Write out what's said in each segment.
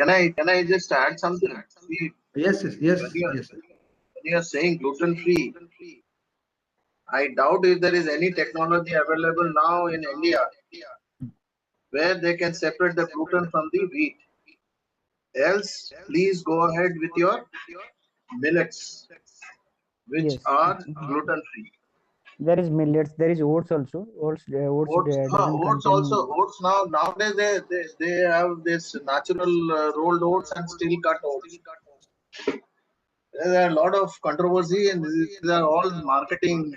Can I just add something? See, Yes, when you are saying gluten free, I doubt if there is any technology available now in India where they can separate the gluten from the wheat. Else, please go ahead with your millets, which Yes, are gluten free. there is millets. There is oats also. Oats doesn't Oats also. contain. Oats nowadays they have this natural rolled oats and steel cut oats. There are a lot of controversy, and these are all marketing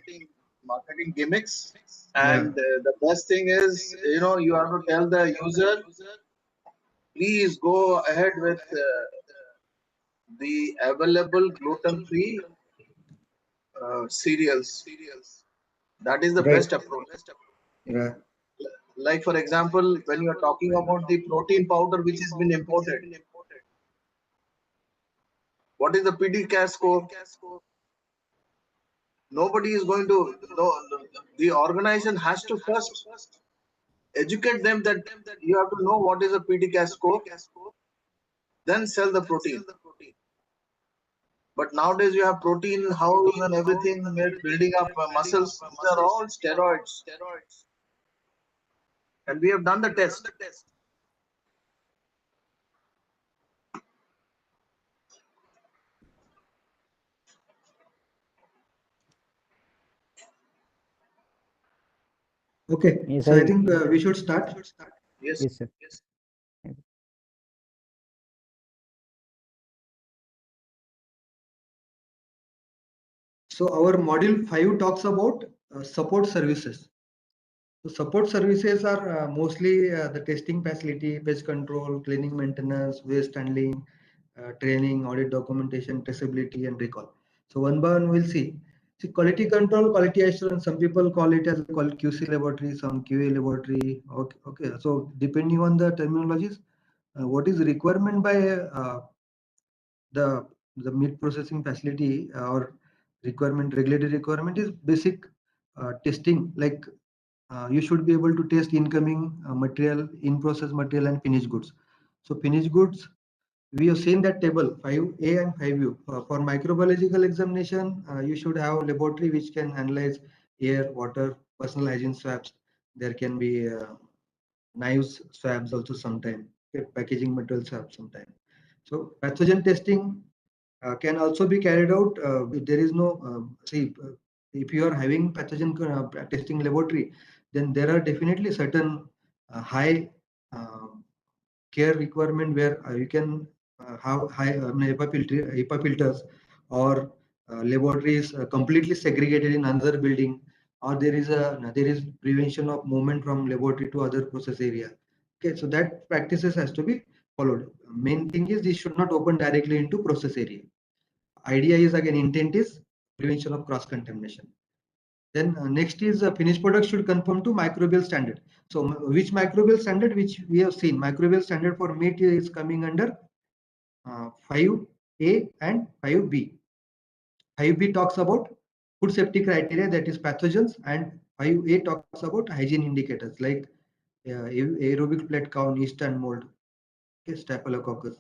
gimmicks. yeah, And the best thing is, you have to tell the user, please go ahead with the available gluten-free cereals. That is the right, best approach. yeah, Like for example, when you are talking about the protein powder which has been imported, what is the PDCAS score? Nobody is going to know. The organization has to first educate them that you have to know what is a PDCAS score, then sell the protein. But nowadays you have protein house and everything made building up muscles. These are all steroids, and we have done the test. okay. Yes, So I think we should start. Yes. yes, sir. So our module 5 talks about support services. So support services are mostly the testing facility, pest control, cleaning maintenance, waste handling, training, audit documentation, traceability, and recall. So one by one we'll see. See, quality control, quality assurance, some people call it as called QC laboratory, some QA laboratory. Okay, okay. So depending on the terminologies, what is requirement by the meat processing facility or regulatory requirement is basic testing, like you should be able to test incoming material, in process material, and finished goods. So finished goods, we have seen that table 5A and 5U. For microbiological examination, you should have a laboratory which can analyze air, water, personal hygiene swabs. There can be knives swabs also sometime, okay, packaging material swabs sometime. So pathogen testing can also be carried out. There is no if you are having pathogen testing laboratory, then there are definitely certain high uh, care requirement where you can have high HEPA filters, or laboratories completely segregated in another building, or there is prevention of movement from laboratory to other process area. Okay, so that practices has to be followed. Main thing is this should not open directly into process area. Idea is, again, intent is prevention of cross contamination. Then next is finished product should conform to microbial standard. So which microbial standard, which we have seen, microbial standard for meat is coming under 5A and 5B. 5B talks about food safety criteria, that is pathogens, and 5A talks about hygiene indicators like aerobic plate count, yeast and mold, okay, staphylococcus.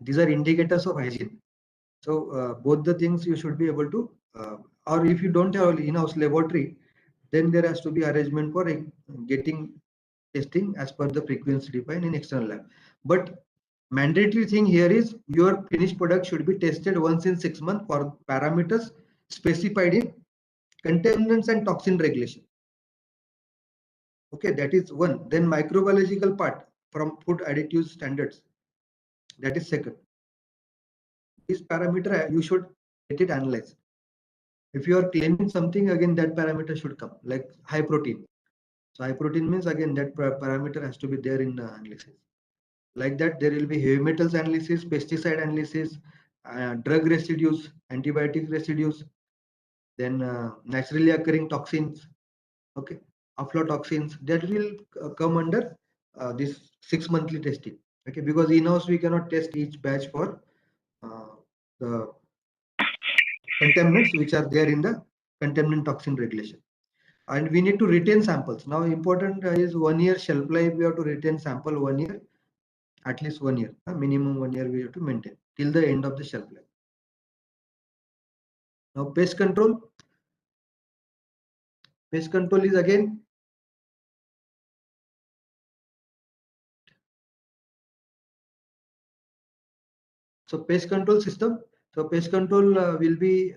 These are indicators of hygiene. So both the things you should be able to, or if you don't have in-house laboratory, then there has to be arrangement for getting testing as per the frequency defined in external lab. But mandatory thing here is your finished product should be tested once in 6 months for parameters specified in contaminants and toxin regulation. Okay, that is one. Then microbiological part from food additives standards, that is second. This parameter you should get it analyzed. If you are claiming something, again that parameter should come, like high protein. So high protein means, again, that parameter has to be there in the analysis. Like that, there will be heavy metals analysis, pesticide analysis, drug residues, antibiotic residues, then naturally occurring toxins, okay, aflatoxins, that will come under this 6 monthly testing. Okay, because in-house we cannot test each batch for uh, the contaminants which are there in the contaminant toxin regulation. And we need to retain samples. Now important is 1 year shelf life. We have to retain sample 1 year, at least 1 year. Minimum 1 year we have to maintain till the end of the shelf life. Now pest control. Pest control is again so pest control system. So pest control will be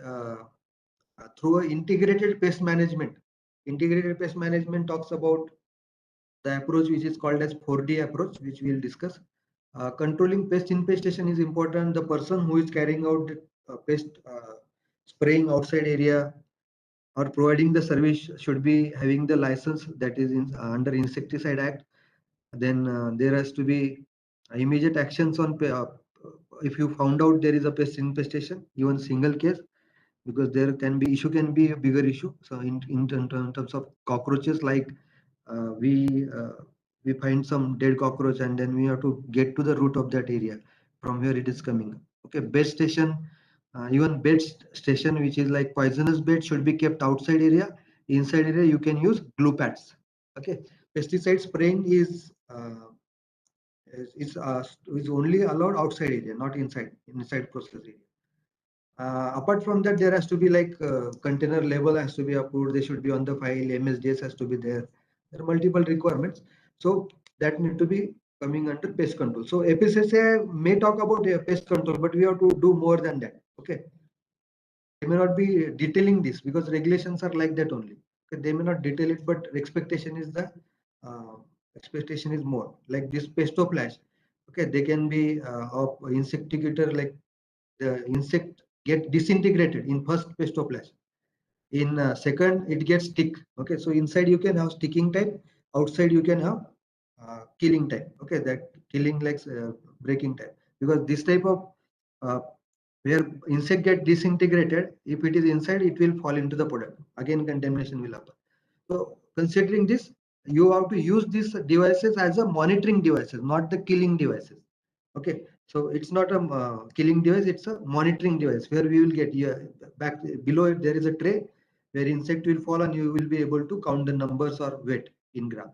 through a integrated pest management. Integrated pest management talks about the approach which is called as 4D approach, which we will discuss. Controlling pest infestation is important. The person who is carrying out the pest spraying outside area or providing the service should be having the license that is under Insecticide Act. Then there has to be immediate actions on if you found out there is a pest infestation, even single case, because there can be a bigger issue. So in terms of cockroaches, like uh, we uh, we find some dead cockroach and then we have to get to the root of that area from where it is coming. Okay, bed station, even station which is like poisonous bed should be kept outside area. Inside area you can use glue pads. Okay, pesticide spraying is only allowed outside area, not inside process area. Apart from that, there has to be like container label has to be approved. They should be on the file. MSDS has to be there. There are multiple requirements. So that need to be coming under pest control. So FSSA may talk about pest control, but we have to do more than that. Okay. They may not be detailing this because regulations are like that only. Okay. They may not detail it, but uh, expectation is more. Like this pestoplast. Okay. They can be of insectigator, like the insect get disintegrated in first pestoplast. In second, it gets stick. Okay, so inside you can have sticking type, outside you can have killing type. Okay, that killing like breaking type, because this type of uh, where insect get disintegrated, if it is inside, it will fall into the product. Again, contamination will happen. So considering this, you have to use these devices as a monitoring devices, not the killing devices. Okay, so it's not a killing device, it's a monitoring device where we will get back below it. There is a tray where insect will fall and you will be able to count the numbers or weight in grams.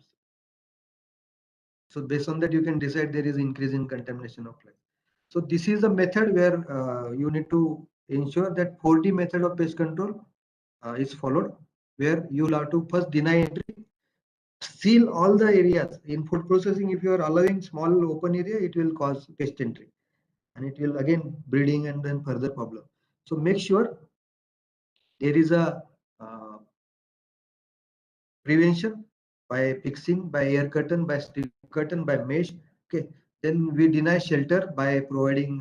So based on that, you can decide there is increase in contamination of life. So this is a method where you need to ensure that 4D method of pest control is followed, where you will have to first deny entry, seal all the areas. In food processing, if you are allowing small open area, it will cause pest entry and it will again breeding and then further problem. So make sure there is a uh, prevention by fixing, by air curtain, by strip curtain, by mesh. Okay, then we deny shelter by providing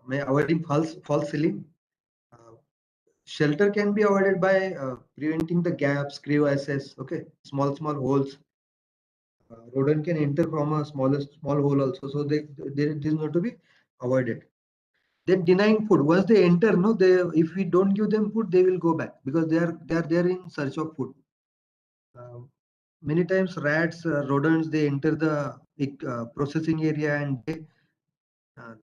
by avoiding false ceiling. Uh, Shelter can be avoided by preventing the gaps, crevasses. Okay, small holes. Rodent can enter from a small hole also, so it is not to be avoided. Then denying food, once they enter, no, they, if we don't give them food, they will go back because they are there in search of food. uh, Many times rats, rodents, they enter the processing area and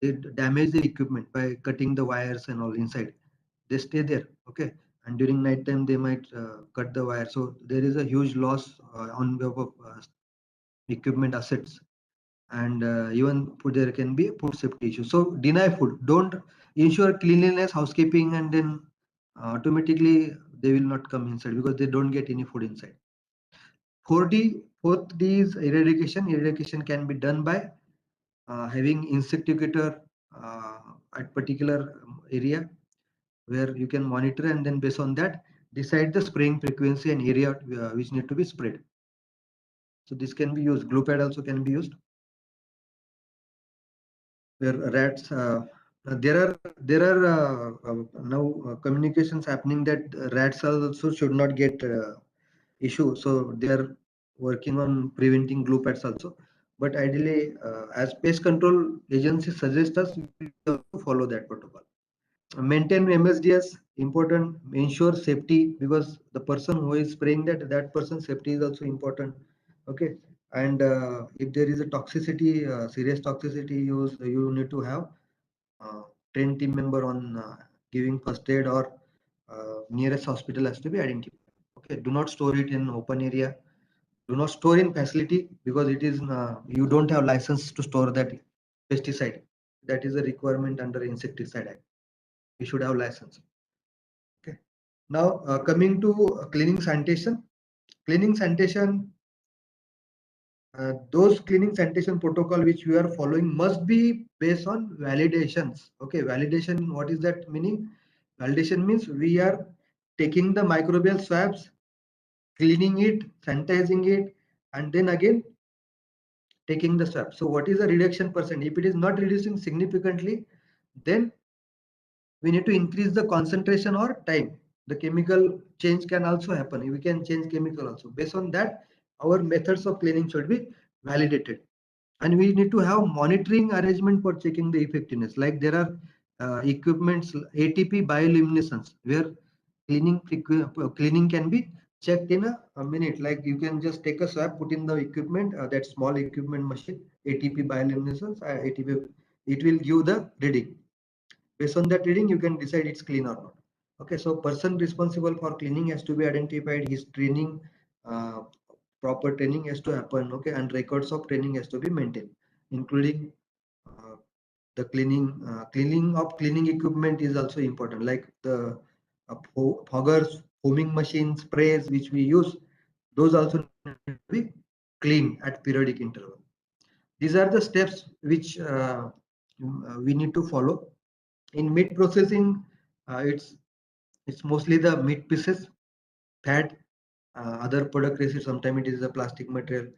they damage the equipment by cutting the wires and all inside. They stay there. Okay, and during night time they might cut the wire, so there is a huge loss on behalf of equipment assets. And even food, there can be food safety issues. So deny food, don't ensure cleanliness, housekeeping, and then automatically they will not come inside because they don't get any food inside. 4D is eradication. Eradication can be done by having insectigator at particular area where you can monitor, and then based on that decide the spraying frequency and area which need to be sprayed. So this can be used. Glue pad also can be used. Where rats, there are now communications happening that rats also should not get issue, so they are working on preventing glue pads also. But ideally, as pest control agency suggests us, we have to follow that protocol. Maintain MSDS, important. Ensure safety, because the person who is spraying that person's safety is also important. Okay, and if there is a toxicity, serious toxicity, you need to have trained team member on giving first aid, or nearest hospital has to be identified. Okay, do not store it in open area. Do not store in facility because it is you don't have license to store that pesticide. That is a requirement under Insecticide Act. You should have license. Okay. Now coming to cleaning sanitation. Cleaning sanitation, those cleaning sanitation protocol which we are following must be based on validations. Okay, validation. What is that meaning? Validation means we are taking the microbial swabs, cleaning it, sanitizing it, and then again taking the swab. So what is the reduction percent? If it is not reducing significantly, then we need to increase the concentration or time. The chemical change can also happen. We can change chemical also. Based on that, our methods of cleaning should be validated. And we need to have monitoring arrangement for checking the effectiveness. Like there are equipments, ATP bioluminescence, where cleaning can be checked in a minute. Like you can just take a swab, put in the equipment, that small equipment machine, ATP bioluminescence, ATP, it will give the reading. Based on that reading, you can decide it's clean or not. Okay, so person responsible for cleaning has to be identified. His training, uh, proper training has to happen. Okay, and records of training has to be maintained, including the cleaning of cleaning equipment is also important, like the foggers, foaming machines, sprays which we use. Those also need to be cleaned at periodic interval. These are the steps which we need to follow. In meat processing, it's mostly the meat pieces, fat, other product residues. Sometimes it is the plastic material,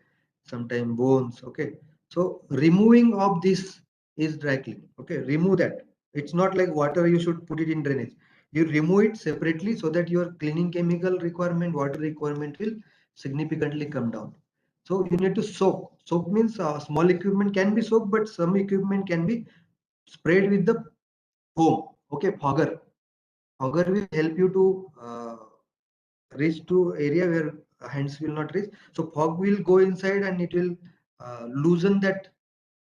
sometimes bones. Okay, so removing of this is dry cleaning. Okay, remove that. It's not like water you should put it in drainage. You remove it separately so that your cleaning chemical requirement, water requirement will significantly come down. So you need to soak. Soak means small equipment can be soaked, but some equipment can be sprayed with the foam. Okay, fogger. Fogger will help you to reach to area where hands will not reach. So fog will go inside and it will loosen that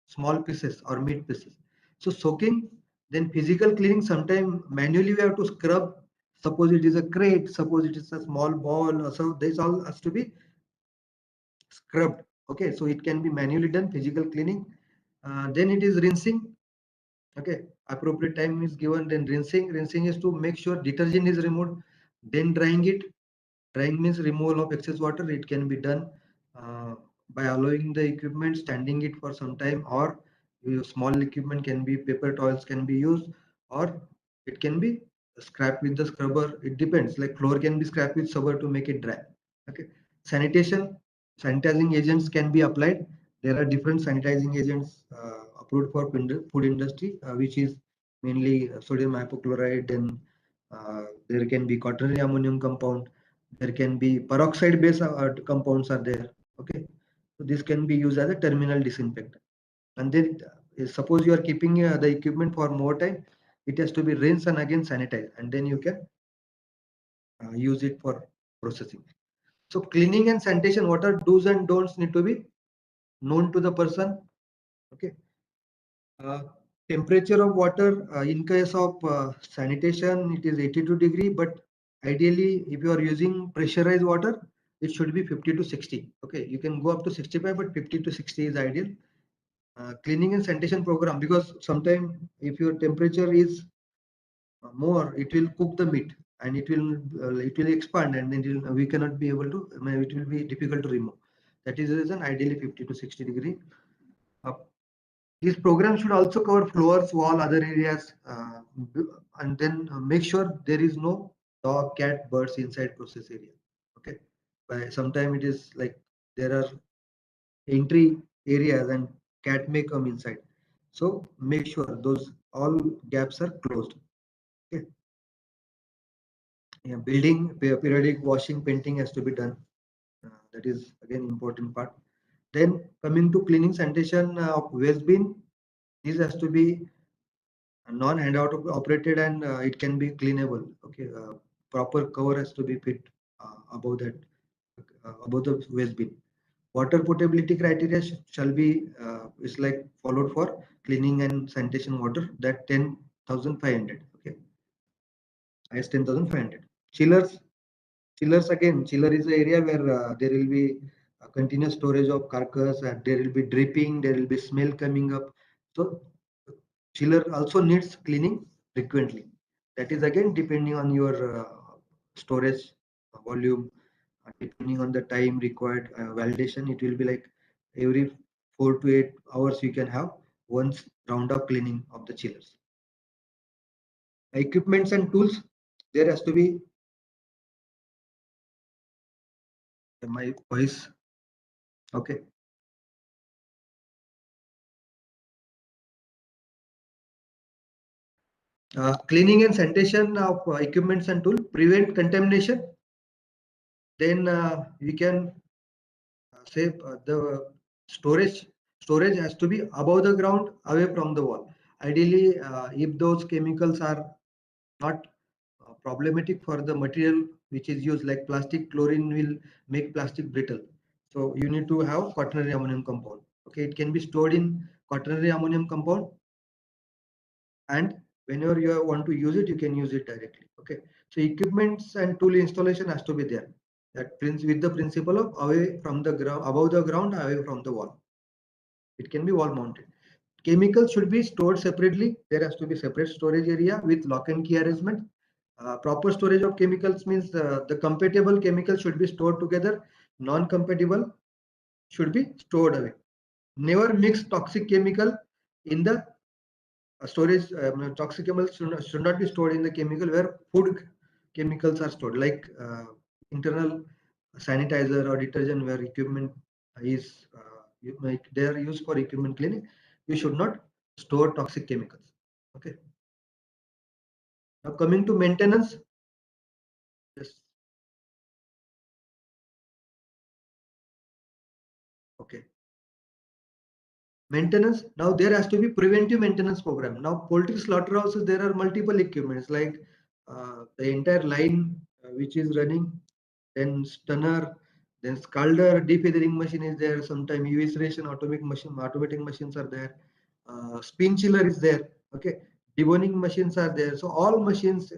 small pieces or meat pieces. So soaking, then physical cleaning. Sometimes manually we have to scrub. Suppose it is a crate, suppose it is a small ball. So this all has to be scrubbed. Okay, so it can be manually done, physical cleaning. Then it is rinsing. Okay, appropriate time is given. Then rinsing is to make sure detergent is removed. Then drying it. Drying means removal of excess water. It can be done by allowing the equipment, standing it for some time, or small equipment can be paper towels can be used, or it can be scrapped with the scrubber. It depends. Like floor can be scrapped with scrubber to make it dry. Okay. Sanitation, sanitizing agents can be applied. There are different sanitizing agents approved for food industry, which is mainly sodium hypochlorite, and there can be quaternary ammonium compound, there can be peroxide based compounds are there. Okay, so this can be used as a terminal disinfectant. And then suppose you are keeping the equipment for more time, it has to be rinsed and again sanitized, and then you can use it for processing. So cleaning and sanitation, what are do's and don'ts need to be known to the person. Okay. uh, Temperature of water, in case of sanitation, it is 82 degree, but ideally if you are using pressurized water, it should be 50 to 60. Okay, you can go up to 65, but 50 to 60 is ideal. Cleaning and sanitation program, because sometimes if your temperature is more, it will cook the meat and it will expand, and then we cannot be able to, it will be difficult to remove. That is the reason ideally 50 to 60 degree. uh, this program should also cover floors, wall, other areas, and then make sure there is no dog, cat, birds inside process area. Okay, sometimes it is like there are entry areas and cat may come inside. So make sure those all gaps are closed. Okay. Yeah, building periodic washing, painting has to be done. That is again important part. Then coming to cleaning sanitation of waste bin, this has to be non-hand out operated, and it can be cleanable. Okay, proper cover has to be fit above that, above the waste bin. Water potability criteria shall be is like followed for cleaning and sanitation water, that 10,500. Okay, highest 10,500. Chillers, again, chiller is the area where there will be continuous storage of carcass, and there will be dripping, there will be smell coming up. So chiller also needs cleaning frequently. That is again depending on your storage volume, depending on the time required validation. It will be like every 4 to 8 hours you can have once round of cleaning of the chillers. Equipments and tools, there has to be my voice. Okay. Cleaning and sanitation of equipments and tool prevent contamination. Then we can say the storage has to be above the ground, away from the wall. Ideally, if those chemicals are not problematic for the material which is used, like plastic, chlorine will make plastic brittle. So you need to have quaternary ammonium compound. Okay, it can be stored in quaternary ammonium compound, and whenever you want to use it, you can use it directly. Okay, so equipments and tool installation has to be there. That with the principle of away from the ground, above the ground, away from the wall. It can be wall mounted. Chemicals should be stored separately. There has to be separate storage area with lock and key arrangement. Proper storage of chemicals means the compatible chemicals should be stored together. Non-compatible should be stored away. Never mix toxic chemical in the storage. Toxic chemicals should not be stored in the chemical where food chemicals are stored, like internal sanitizer or detergent where equipment is they are used for equipment cleaning. You should not store toxic chemicals. Okay. Now coming to maintenance. Yes. Okay. Maintenance. Now there has to be preventive maintenance program. Now poultry slaughterhouses, there are multiple equipments like the entire line which is running, then stunner, then scalder, defeathering machine is there. Sometimes evisceration automatic machines are there. Spin chiller is there. Okay, deboning machines are there. So all machines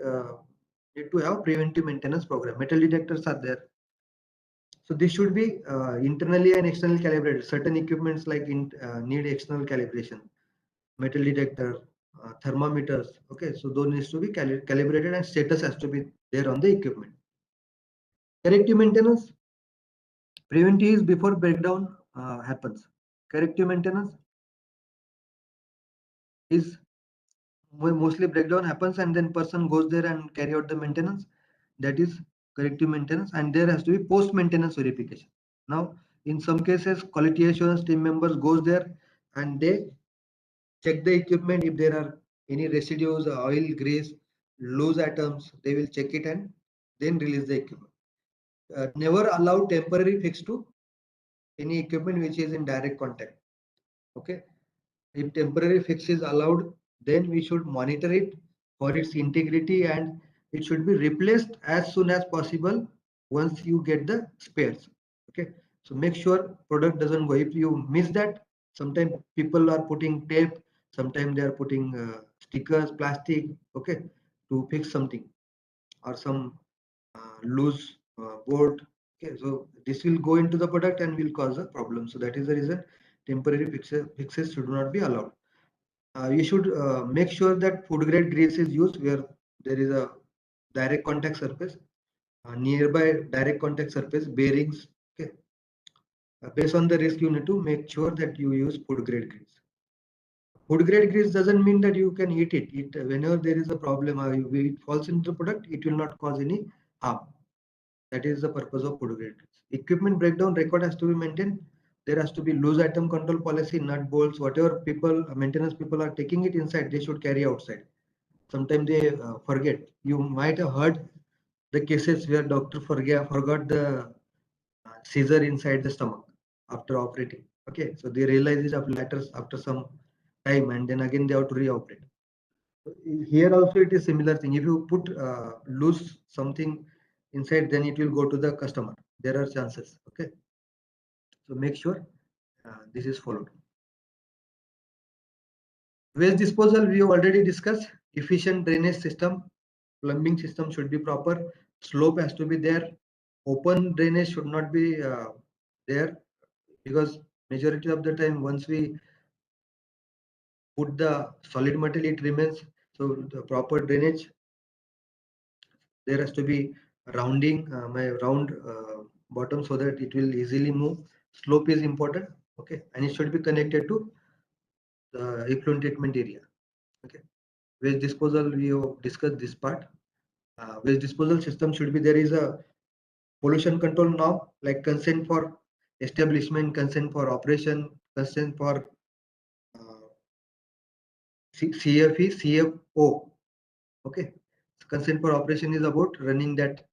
need to have preventive maintenance program. Metal detectors are there. So this should be internally and externally calibrated. Certain equipments like need external calibration. Metal detector, thermometers. Okay, so those needs to be calibrated, and status has to be there on the equipment. Corrective maintenance. Preventive is before breakdown happens. Corrective maintenance is mostly breakdown happens and then person goes there and carry out the maintenance. That is corrective maintenance, and there has to be post maintenance verification. Now in some cases quality assurance team members goes there and they check the equipment. If there are any residues, oil, grease, loose atoms, they will check it and then release the equipment. Never allow temporary fix to any equipment which is in direct contact. Okay, if temporary fix is allowed, then we should monitor it for its integrity, and it should be replaced as soon as possible once you get the spares. Okay, so make sure product doesn't go. If you miss that, sometimes people are putting tape, sometimes they are putting stickers, plastic, okay, to fix something or some loose bolt. Okay, so this will go into the product and will cause a problem. So that is the reason temporary fixes should not be allowed. You should make sure that food grade grease is used where there is a direct contact surface, nearby direct contact surface, bearings. Okay, based on the risk, you need to make sure that you use food grade grease. Food grade grease doesn't mean that you can eat it. Whenever there is a problem or it falls into the product, it will not cause any harm. That is the purpose of food grade grease. Equipment breakdown record has to be maintained. There has to be loose item control policy, nut bolts, whatever maintenance people are taking it inside, they should carry outside. Sometimes they forget. You might have heard the cases where doctor forgot the scissor inside the stomach after operating. Okay, so they realize it after some time, and then again they have to reoperate. Here also it is similar thing. If you put loose something inside, then it will go to the customer. There are chances. Okay, so make sure this is followed. Waste disposal we have already discussed. Efficient drainage system, plumbing system should be proper. Slope has to be there. Open drainage should not be there. because majority of the time once we put the solid material, it remains. So the proper drainage, there has to be rounding, my round bottom, so that it will easily move. Slope is important, okay, and it should be connected to the effluent treatment area. Okay, waste disposal, we have discussed this part. Waste disposal system should be, there is a pollution control norm like consent for establishment, consent for operation, consent for uh, CFE, CFO. Okay, consent for operation is about running that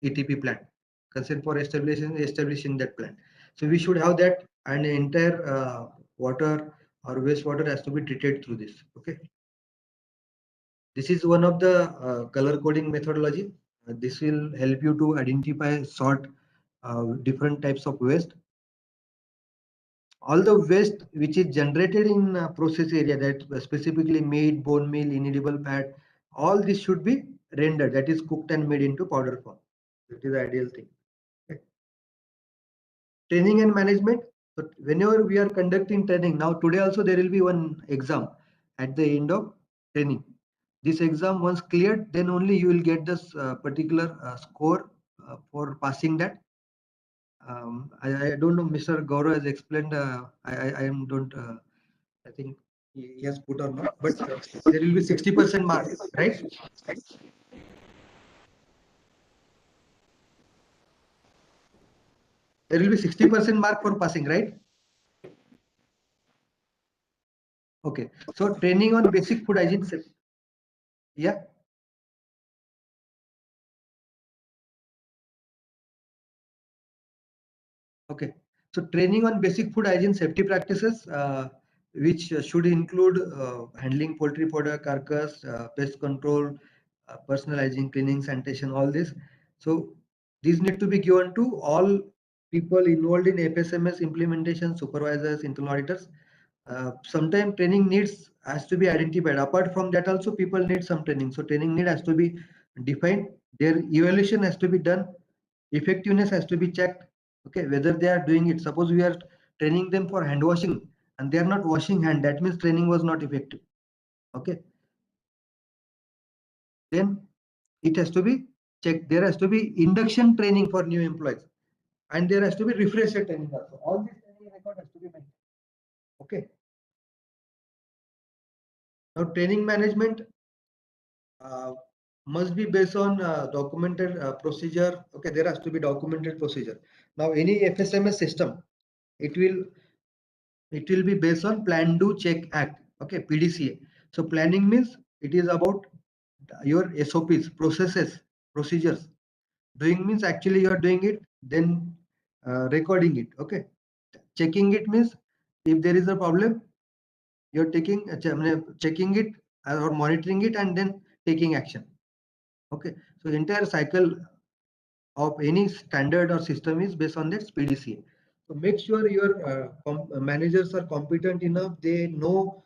ETP plant. Consent for establishing that plant. So we should have that, and the entire water or wastewater has to be treated through this. Okay, this is one of the color coding methodology. This will help you to identify, sort different types of waste. All the waste which is generated in process area, that specifically meat, bone meal, inedible fat, all this should be rendered, that is cooked and made into powder form. That is the ideal thing. Okay. Training and management. So whenever we are conducting training, now today also there will be one exam at the end of training. This exam once cleared, then only you will get this particular score for passing that. I don't know, Mr. Gaurav has explained. I am don't. I think he has put or not, but there will be 60% mark, right? There will be 60% mark for passing, right? Okay. So training on basic food hygiene. Yeah. Okay. So training on basic food hygiene safety practices, which should include handling poultry product, carcass, pest control, personal hygiene, cleaning, sanitation, all this. So these need to be given to all people involved in FSMS implementation, supervisors, internal auditors. Sometimes training needs has to be identified. Apart from that, also people need some training. So training need has to be defined. Their evaluation has to be done. Effectiveness has to be checked. Okay, whether they are doing it. Suppose we are training them for hand washing and they are not washing hand, that means training was not effective. Okay, then it has to be checked. There has to be induction training for new employees, and there has to be refresher training also. All this training record has to be maintained. Okay. Now training management uh, must be based on documented procedure. Okay, there has to be documented procedure. Now any FSMS system, it will be based on plan, do, check, act. Okay, PDCA. So planning means it is about your SOPs, processes, procedures. Doing means actually you are doing it, then recording it. Okay, checking it means if there is a problem, you're checking it or monitoring it and then taking action. Okay, so entire cycle of any standard or system is based on that PDCA. So make sure your managers are competent enough. They know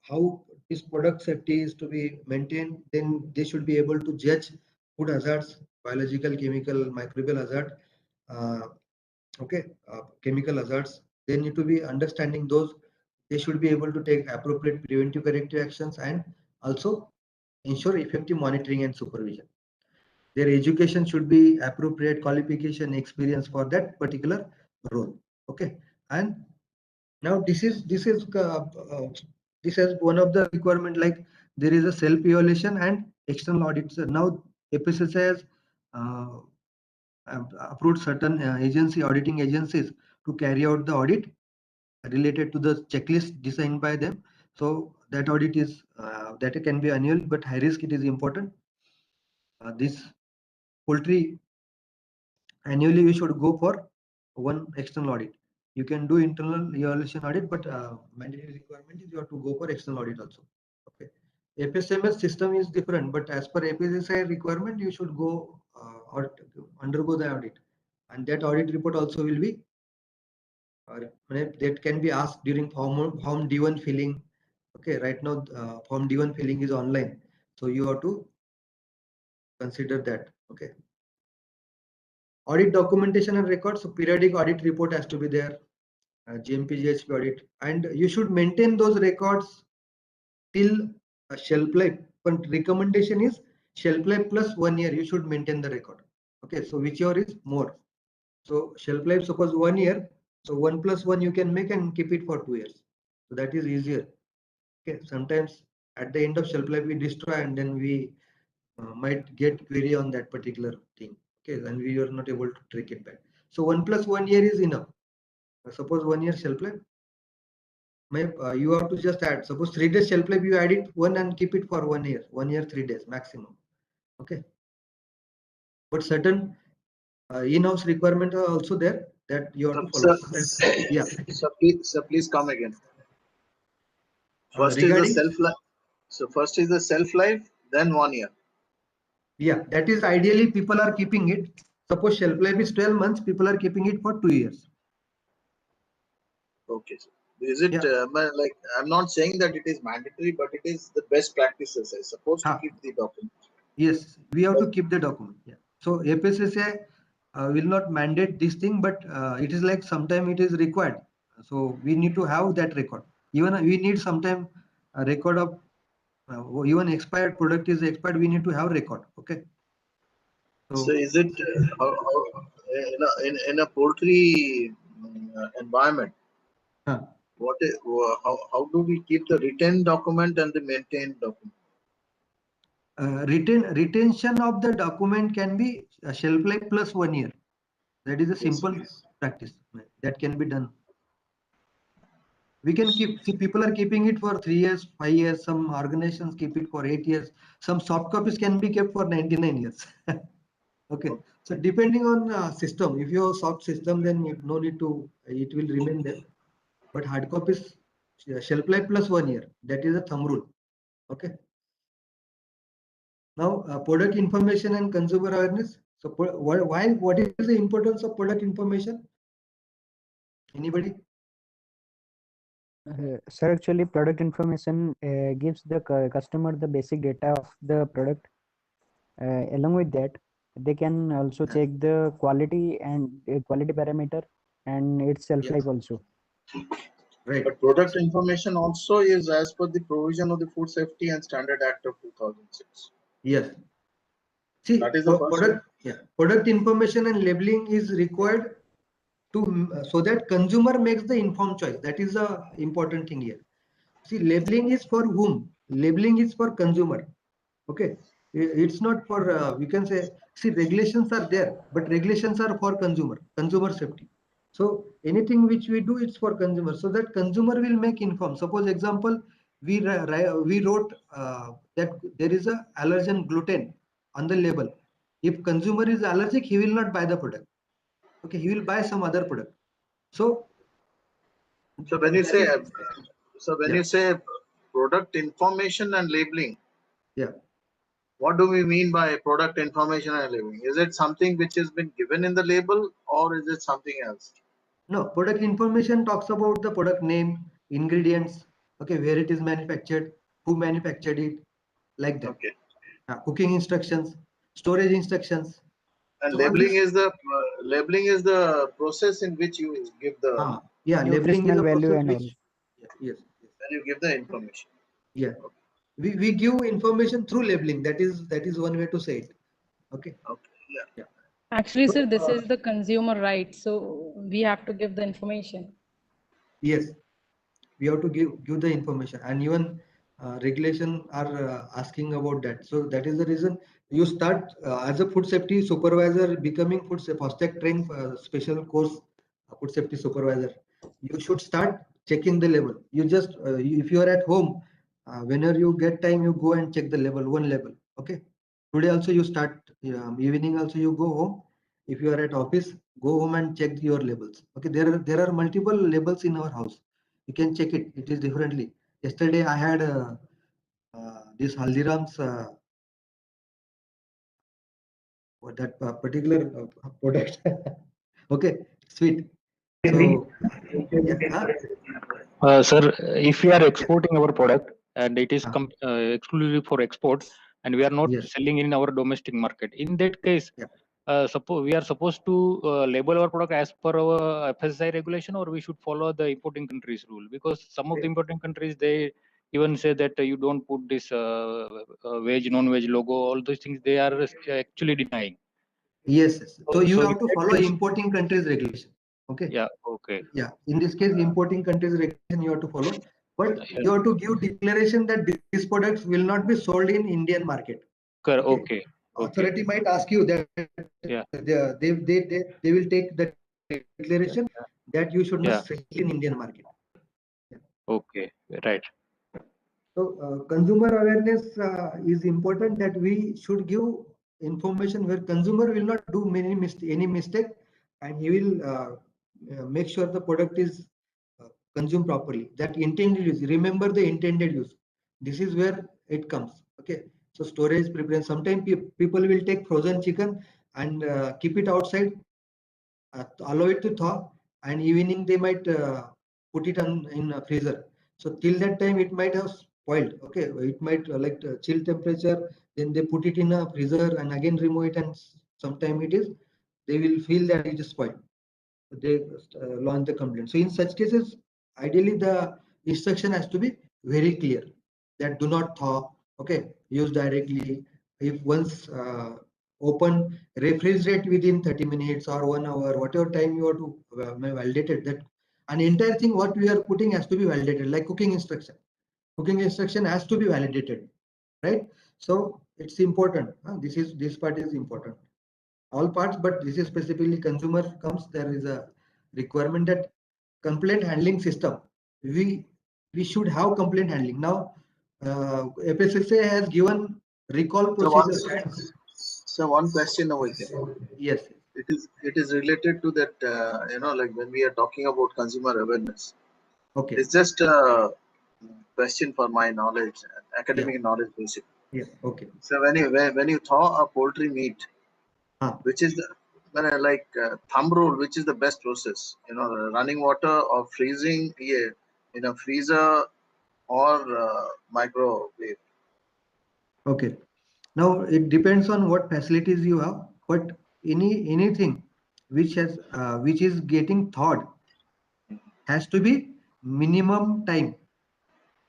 how this product safety is to be maintained. Then they should be able to judge food hazards, biological, chemical, microbial hazard, uh, okay, chemical hazards. They need to be understanding those. They should be able to take appropriate preventive corrective actions and also ensure effective monitoring and supervision. Their education should be appropriate, qualification, experience for that particular role. Okay, and now this is this is one of the requirement, like there is a self evaluation and external audits. Now FSSAI has approved certain agency auditing agencies to carry out the audit related to the checklist designed by them. So that audit is that can be annual, but high risk it is important. This poultry, annually we should go for one external audit. You can do internal evaluation audit, but mandatory requirement is you have to go for external audit also. Okay, FSMS system is different, but as per FSSAI requirement, you should go or undergo the audit, and that audit report also will be that can be asked during form D1 filling. Okay, right now form D1 filling is online, so you have to consider that. Okay. Audit documentation and records. So periodic audit report has to be there. GMP, GHP audit, and you should maintain those records till a shelf life. But recommendation is shelf life plus 1 year. You should maintain the record. Okay, so whichever is more. So shelf life, suppose 1 year. So 1 plus 1 you can make and keep it for 2 years. So that is easier. Okay, sometimes at the end of shelf life we destroy and then we might get query on that particular thing. Okay, and we are not able to track it back. So 1 plus 1 year is enough. Suppose 1 year shelf life. You have to just add, suppose 3 days shelf life, you add it 1 and keep it for 1 year, 1 year, 3 days maximum. Okay. But certain in-house requirements are also there that you have to follow. Yeah. So please come again. First is the self life. So first is the self life, then 1 year. Yeah, that is ideally people are keeping it. Suppose shelf life is 12 months, people are keeping it for 2 years. Okay. So is it like, I'm not saying that it is mandatory, but it is the best practices. I suppose to keep the document. Yes, we have to keep the document. Yeah. So FSSAI will not mandate this thing, but it is like sometime it is required. So we need to have that record. Even we need sometime a record of even expired product is expired. We need to have record. Okay. So is it in a poultry environment? How do we keep the written document and the maintained document? Retention of the document can be a shelf life plus 1 year. That is a simple practice that can be done. We can keep, see, people are keeping it for 3 years, 5 years. Some organizations keep it for 8 years. Some soft copies can be kept for 99 years. Okay. So depending on system, if you have soft system, then you no need to, it will remain there. But hard copies, shelf life plus 1 year. That is a thumb rule. Okay. Now, product information and consumer awareness. So what is the importance of product information? Anybody? Sir, actually product information gives the customer the basic data of the product. Along with that, they can also check the quality and quality parameter and its shelf life also. Right. But product information also is as per the provision of the Food Safety and Standard Act of 2006. Yes. See, that is the product information and labeling is required to so that consumer makes the informed choice. That is the important thing here. See, labeling is for whom? Labeling is for consumer. Okay. It's not for, we can say, see, regulations are there, but regulations are for consumer safety. So anything which we do, it's for consumer, so that consumer will make informed. Suppose example, we wrote that there is a allergen gluten on the label. If consumer is allergic, he will not buy the product. Okay, he will buy some other product. So when you say, you say product information and labeling, what do we mean by product information and labeling? Is it something which has been given in the label, or is it something else? No, product information talks about the product name, ingredients, okay, where it is manufactured, who manufactured it, like that. Okay. Cooking instructions, storage instructions. And so labeling is the process in which you give the labeling is the value process and which, yes, when you give the information. Yeah. Okay. We give information through labeling. That is one way to say it. Okay. Okay. Yeah. Actually, sir, this is the consumer right, so we have to give the information. Yes, we have to give the information, and even regulation are asking about that. So that is the reason you start as a food safety supervisor, becoming food FOSTEC trained special course food safety supervisor. You should start checking the label. You just if you are at home, whenever you get time, you go and check the label, one label. Okay. Today also you start, evening also you go home. If you are at office, go home and check your labels. Okay, there are multiple labels in our house. You can check it. It is differently. Yesterday I had this Haldiram's that particular product. Okay, sweet. So, sir, if we are exporting our product and it is exclusively for export, and we are not selling in our domestic market, in that case, suppose we are supposed to label our product as per our FSSAI regulation, or we should follow the importing countries rule? Because some of the importing countries, they even say that you don't put this veg, non-veg logo, all those things they are actually denying. Yes, yes. So you So have to in that follow case- importing countries regulation. Okay. Yeah. Okay. Yeah. In this case, importing countries regulation you have to follow, but Yeah. you have to give declaration that these products will not be sold in Indian market. Okay. Okay. Okay. Authority might ask you that Yeah. they will take the declaration that you should not Yeah. sell in Indian market. Okay. Right. So consumer awareness is important, that we should give information where consumer will not do any mistake, and he will make sure the product is consumed properly. That intended use, remember the intended use. This is where it comes. Okay. So storage preference. Sometimes people will take frozen chicken and keep it outside, allow it to thaw, and evening they might put it in a freezer. So till that time it might have spoiled. Okay, it might chill temperature. Then they put it in a freezer and again remove it, and sometime it is, they will feel that it is spoiled. They launch the complaint. So in such cases, ideally the instruction has to be very clear, that do not thaw. Okay, use directly. If once open, refrigerate within 30 minutes or 1 hour, whatever time you have to validate it. That an entire thing what we are putting has to be validated, like cooking instruction. Cooking instruction has to be validated, right? So it's important. This part is important. All parts, but this is specifically consumer comes. There is a requirement that complaint handling system. We should have complaint handling now. FSSAI has given recall procedure. So one question over here. Yes. It is related to that, like when we are talking about consumer awareness. Okay. It's just a question for my knowledge, academic knowledge basically. Yeah. Okay. So when you thaw a poultry meat, which is the thumb rule, which is the best process? Running water or freezing in a freezer or microwave. Okay. Now it depends on what facilities you have, but anything which is getting thawed has to be minimum time.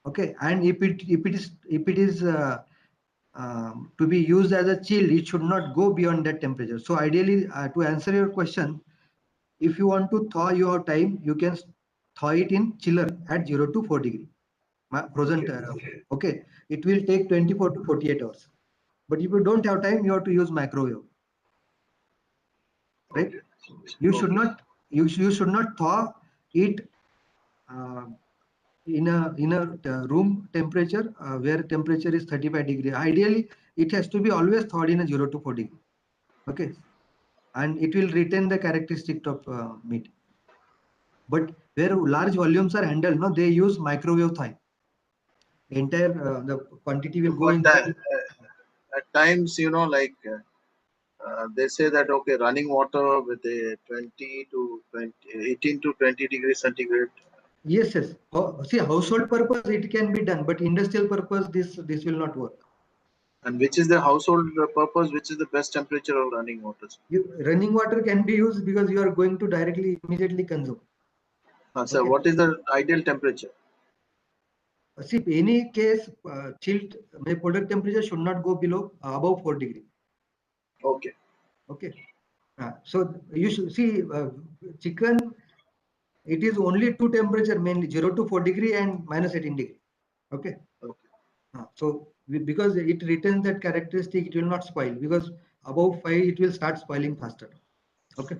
Okay, and if it is to be used as a chill, it should not go beyond that temperature. So ideally, to answer your question, if you want to thaw your time, you can thaw it in chiller at 0 to 4 degree frozen. Okay, it will take 24 to 48 hours. But if you don't have time, you have to use microwave. Right? Okay. You should not thaw it in a room temperature where temperature is 35 degree. Ideally, it has to be always thawed in a 0 to 4 degree. Okay, and it will retain the characteristic of meat. But where large volumes are handled, no, they use microwave thawing. Entire the quantity will go inside. At times, they say that okay, running water with a 18 to 20 degrees centigrade. Yes, yes. See, household purpose it can be done, but industrial purpose this will not work. And which is the household purpose? Which is the best temperature of running water? Running water can be used because you are going to immediately consume. So Okay. what is the ideal temperature? See, in any case, chilled product temperature should not go below above 4 degree. Okay. Okay. So you should see chicken. It is only two temperature mainly 0 to 4 degree and minus 18 degree. Okay. So because it retains that characteristic, it will not spoil, because above 5 it will start spoiling faster. Okay.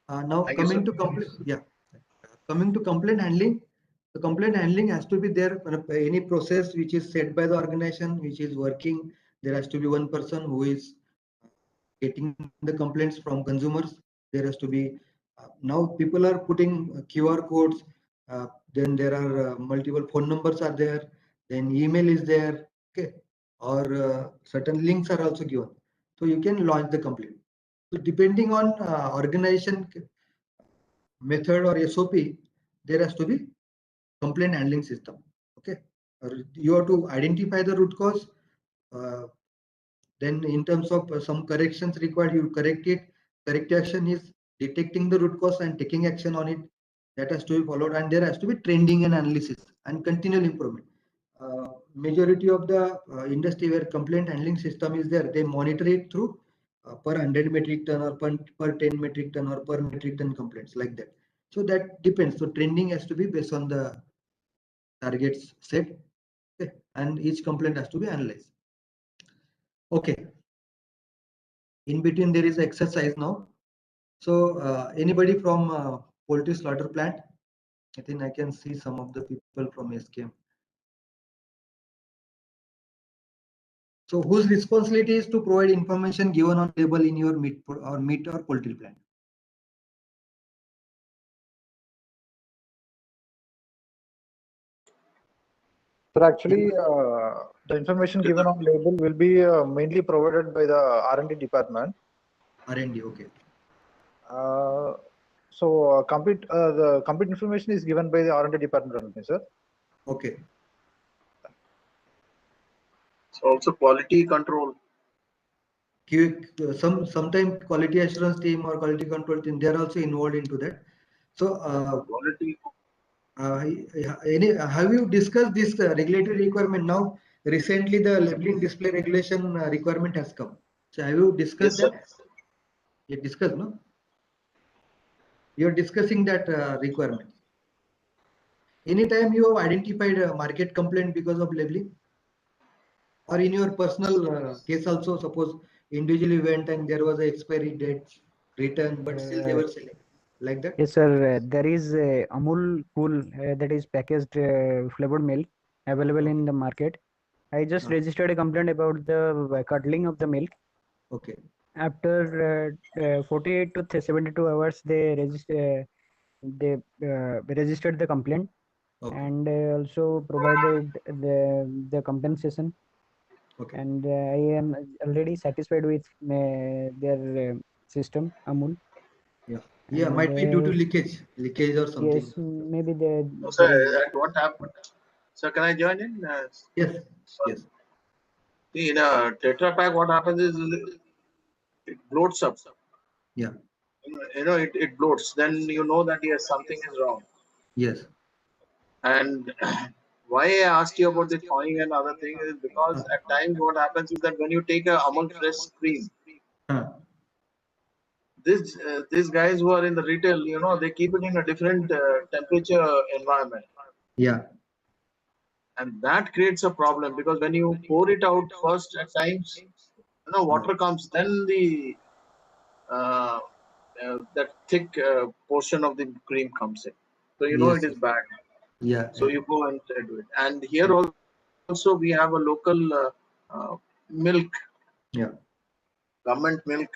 Now coming to complaint, coming to complaint handling. The complaint handling has to be there. Any process which is set by the organization which is working, there has to be one person who is getting the complaints from consumers. There has to be now people are putting QR codes. Then there are multiple phone numbers are there. Then email is there. Okay, or certain links are also given, so you can launch the complaint. So depending on organization method or SOP, there has to be complaint handling system. Okay, you have to identify the root cause, Then in terms of some corrections required, you correct it. Correct action is detecting the root cause and taking action on it. That has to be followed, and there has to be trending and analysis and continual improvement. Majority of the industry where complaint handling system is there, they monitor it through per 100 metric ton or per 10 metric ton or per metric ton complaints, like that. So that depends. So trending has to be based on the targets set, okay, and each complaint has to be analyzed. Okay. In between there is exercise now. So anybody from poultry slaughter plant? I think I can see some of the people from SKM. So whose responsibility is to provide information given on label in your meat or poultry plant? So actually, the information given on label will be mainly provided by the R&D department. R&D, okay. So the complete information is given by the R&D department only, sir. Okay. So also quality control. Sometimes quality assurance team or quality control team, they are also involved into that. So Quality. have you discussed this regulatory requirement now? Recently, the labeling display regulation requirement has come. So have you discussed Yes, sir. that? You discussed, no? You're discussing that requirement. Anytime you have identified a market complaint because of labeling, or in your personal case also, suppose individually went and there was a expiry date written, but still they were selling, like that? Yes, sir. There is a Amul Cool that is packaged flavored milk available in the market. I just registered a complaint about the curdling of the milk. Okay. After 48 to 72 hours, they registered the complaint, Okay. and also provided the compensation. Okay. And I am already satisfied with their system, Amul. Yeah, And, might be due to leakage or something. yes, maybe there So is. what happened? So can I join in? Yes. Yes. See, in a Tetra Pak, what happens is it bloats up. Yeah. It bloats. Then you know that yes, something is wrong. Yes. And why I asked you about the thawing and other thing is because at times what happens is that when you take a Amul fresh cream, these guys who are in the retail, they keep it in a different temperature environment. Yeah. And that creates a problem because when you pour it out first, at times, water comes, then the that thick portion of the cream comes in. So Yes. it is bad. Yeah. So you go and do it. And here also we have a local milk. Yeah. Government milk,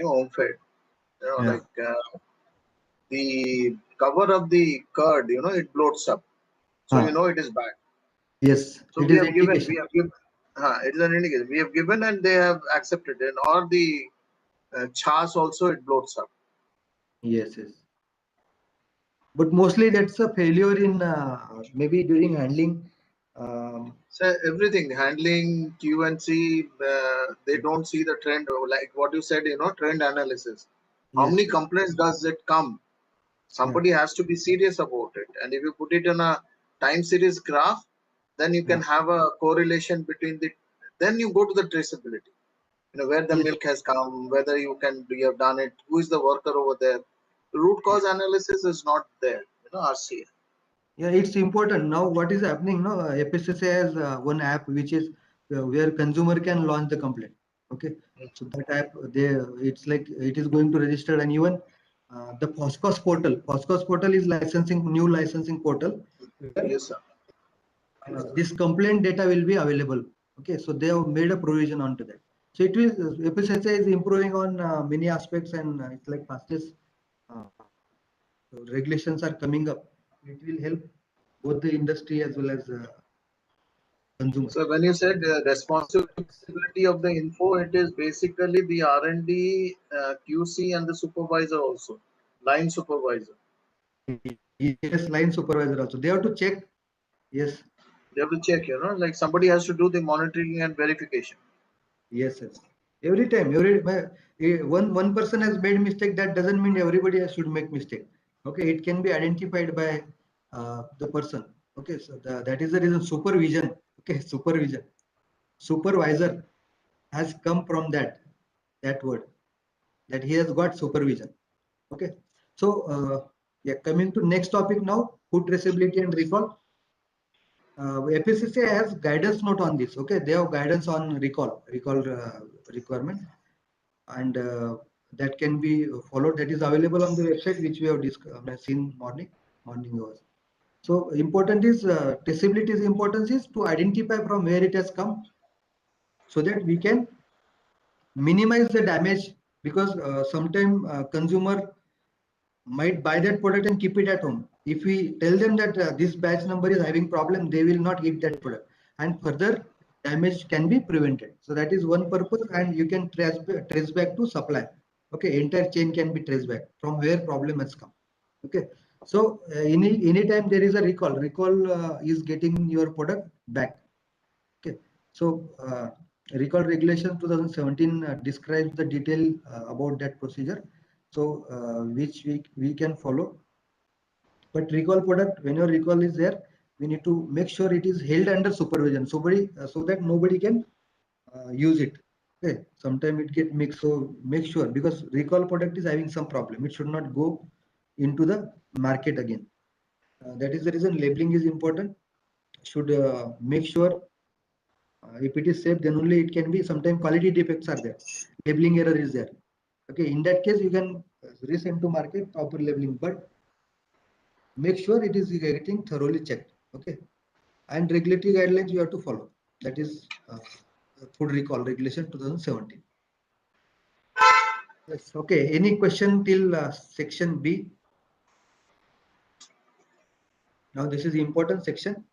home fed. Like the cover of the curd, it bloats up. So it is bad. Yes. So It we is have given, indication. it is an indication. We have given and they have accepted it. Or the chas also, it bloats up. Yes. Yes. But mostly that's a failure in maybe during handling. So everything, handling, Q&C, they don't see the trend. Like what you said, trend analysis. How Yes. many complaints does it come? Somebody has to be serious about it. And if you put it in a time series graph, then you can have a correlation between then you go to the traceability. Where the Yes. milk has come, whether you have done it, who is the worker over there. The root cause analysis is not there, RCA. Yeah, it's important. Now what is happening now? FSSA has one app which is where consumer can launch the complaint. Okay. So that app, it's like it is going to register, and even the POSCOS portal. POSCOS portal is new licensing portal. Yes, sir. This complaint data will be available. Okay, so they have made a provision onto that. So it will FSSA is improving on many aspects, and it's like fastest regulations are coming up. It will help both the industry as well as consumers. So when you said responsibility of the info, it is basically the R&D, QC, and the supervisor also, line supervisor. Yes, line supervisor also. They have to check. Yes. They have to check, like somebody has to do the monitoring and verification. Yes, yes. Every time, one person has made mistake, that doesn't mean everybody should make mistake. Okay, it can be identified by the person. Okay, so that is the reason supervision. Okay, supervision, supervisor has come from that word, that he has got supervision. Okay, so yeah, coming to next topic now, food traceability and recall. FSSAI has guidance note on this. Okay, they have guidance on recall requirement, and that can be followed. That is available on the website, which we have seen morning hours. So important is traceability's importance is to identify from where it has come, so that we can minimize the damage, because sometimes consumer might buy that product and keep it at home. If we tell them that this batch number is having problem, they will not eat that product, and further damage can be prevented. So that is one purpose, and you can trace back to supply. Okay, entire chain can be traced back from where problem has come. Okay, so anytime there is a recall is getting your product back. Okay, so recall regulation 2017 describes the detail about that procedure, so which we can follow. But recall product, when your recall is there, we need to make sure it is held under supervision, so that nobody can use it. Okay, sometimes it get mixed, so make sure, because recall product is having some problem, it should not go into the market again. That is the reason labeling is important. Should make sure if it is safe, then only it can be. Sometimes quality defects are there, labeling error is there. Okay, in that case you can resend to market proper labeling, but make sure it is getting thoroughly checked. Okay, and regulatory guidelines you have to follow. That is food recall regulation 2017. Yes. Okay, any question till section B? Now this is the important section.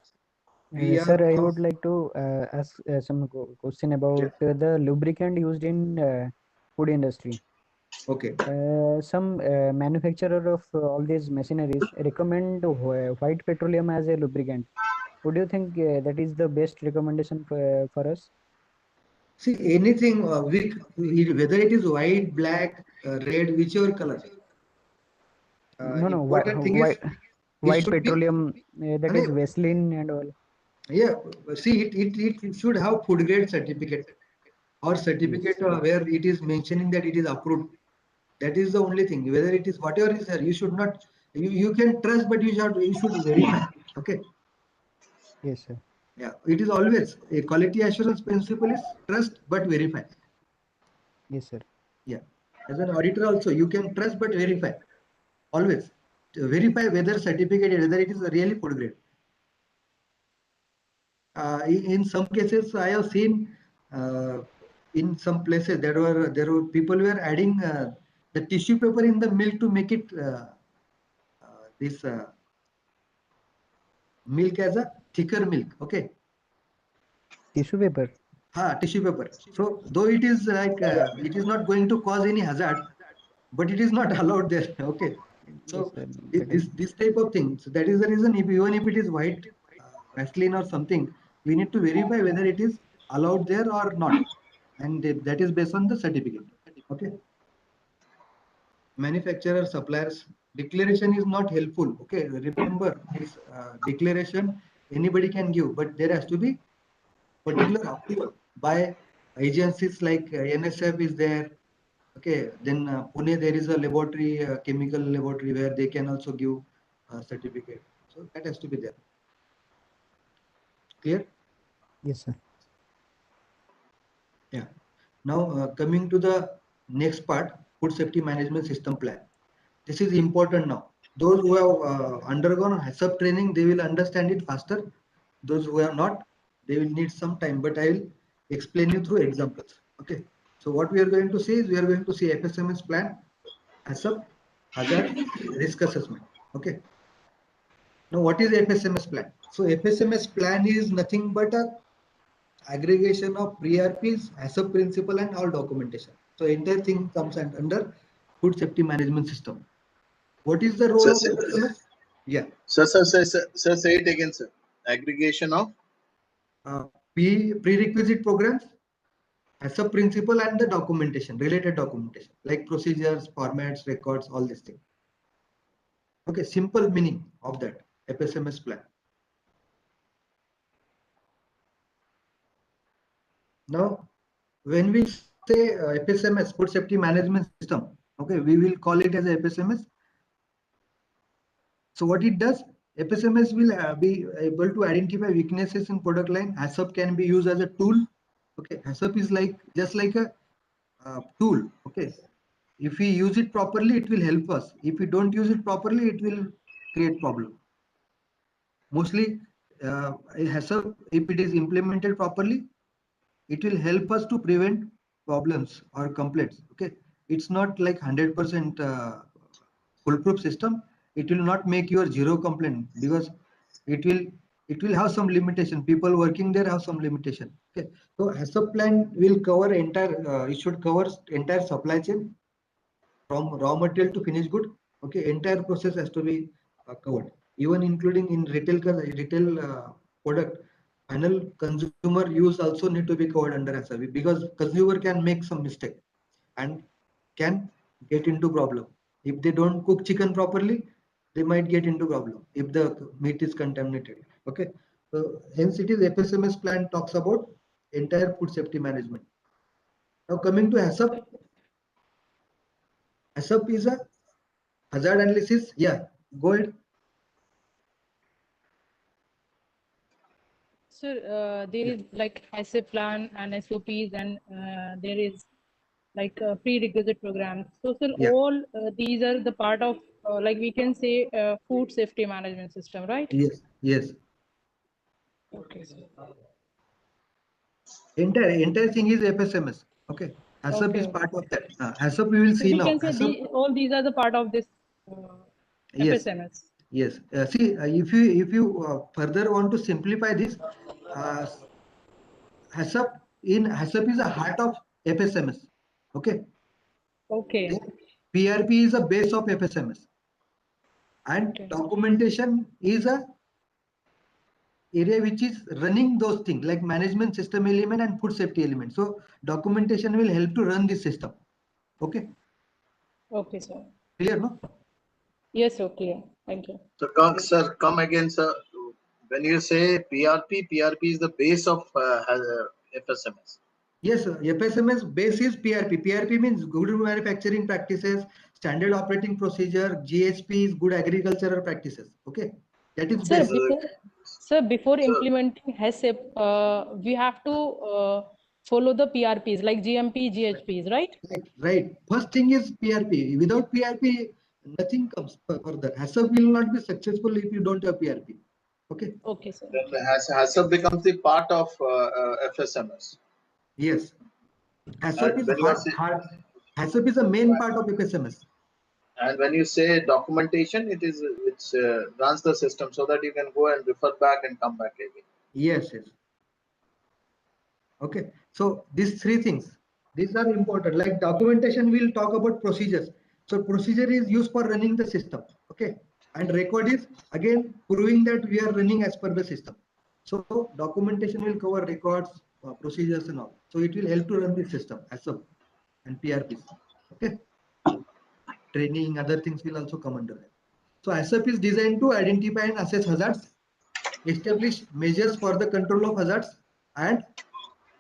Sir, I would like to ask some question about the lubricant used in food industry. Okay. Some manufacturer of all these machineries recommend white petroleum as a lubricant. Would you think that is the best recommendation for us? See, anything whether it is white, black, red, whichever color. No, Important thing is white should be, petroleum, that is Vaseline and all. Yeah, see, it should have food grade certificate or certificate Yes. where it is mentioning that it is approved. That is the only thing. Whether it is whatever is there, you should not. You can trust, but you should verify. Okay. Yes, sir. Yeah, it is always a quality assurance principle is trust but verify. Yes, sir. Yeah, as an auditor also, you can trust but verify. Always verify whether certificate, whether it is really food grade. In some cases, I have seen in some places there were people who were adding the tissue paper in the milk to make it this milk as a thicker milk. Okay. Tissue paper. Tissue paper. So though it is like it is not going to cause any hazard, but it is not allowed there. Okay. So Yes, this type of thing. So that is the reason, even if it is white Vaseline or something, we need to verify whether it is allowed there or not, and that is based on the certificate. Okay. Manufacturer, suppliers declaration is not helpful. Okay. Remember this declaration anybody can give, but there has to be particular approval by agencies like NSF is there. Okay, then Pune there is a laboratory, chemical laboratory, where they can also give a certificate. So that has to be there. Clear? Yes, sir. Yeah. Now coming to the next part, food safety management system plan. This is important now. Those who have undergone HACCP training, they will understand it faster. Those who have not, they will need some time, but I will explain you through examples. Okay. So what we are going to see is we are going to see FSMS plan, HACCP, hazard, risk assessment. Okay. Now what is FSMS plan? So FSMS plan is nothing but a aggregation of pre-RPs, HACCP principle and all documentation. So entire thing comes under food safety management system. What is the role of FSMS? Yeah. Sir, say it again, sir. Aggregation of Prerequisite programs, HACCP principle and the documentation, related documentation, like procedures, formats, records, all these things. Okay, simple meaning of that FSMS plan. Now, when we say FSMS, Food Safety Management System, okay, we will call it as a FSMS. So what it does, FSMS will be able to identify weaknesses in product line. HACCP can be used as a tool. Okay, HACCP is like just like a tool. Okay, if we use it properly, it will help us. If we don't use it properly, it will create problem. Mostly, HACCP, if it is implemented properly, it will help us to prevent problems or complaints. Okay, it's not like 100% foolproof system. It will not make your zero complaint, because it will have some limitation. People working there have some limitation. Okay, so HACCP plan will cover entire. It should cover entire supply chain from raw material to finished good. Okay, entire process has to be covered, even including in retail product. Final consumer use also need to be covered under HACCP, because consumer can make some mistake and can get into problem. If they don't cook chicken properly, they might get into problem if the meat is contaminated. Okay, so hence it is FSMS plan talks about entire food safety management. Now coming to HACCP. HACCP is a hazard analysis. Yeah, go ahead. Sir, there is like HACCP plan and SOPs, and there is like prerequisite programs. So, sir, Yeah. all these are the part of like we can say food safety management system, right? Yes, yes. Okay, sir. Entire thing is FSMS. Okay, HACCP is Okay. part of that. HACCP we will So see we now. can say HACCP, all these are the part of this yes, FSMS. yes. See, if you further want to simplify this, uh, HACCP is a heart of FSMS. Okay, Okay. then PRP is a base of FSMS, and Okay. documentation is a area which is running those things like management system element and food safety element. So documentation will help to run this system. Okay, Okay, sir. clear, no? Yes, sir. Clear. Thank you. So sir, come again, sir. When you say PRP is the base of FSMS. Yes, sir. FSMS base is PRP. PRP means good manufacturing practices, standard operating procedure, GSP is good agricultural practices. Okay, that is Sir, base. before So- implementing HACCP, we have to follow the PRPs like GMP, GHPs, right? Right. First thing is PRP. Without PRP, nothing comes further. HACCP will not be successful if you don't have PRP. Okay. Okay, sir. Then HACCP becomes the part of FSMS. Yes. HACCP And is when you are saying, HACCP is a main part of FSMS. and when you say documentation, it is which runs the system so that you can go and refer back and come back again. Yes, yes. Okay. So these three things, these are important. Like documentation, we'll talk about procedures. So procedure is used for running the system. Okay. And record is again proving that we are running as per the system. So documentation will cover records, procedures and all. So it will help to run the system as a and PRPs. Okay. Training, other things will also come under it. So HACCP is designed to identify and assess hazards, establish measures for the control of hazards, and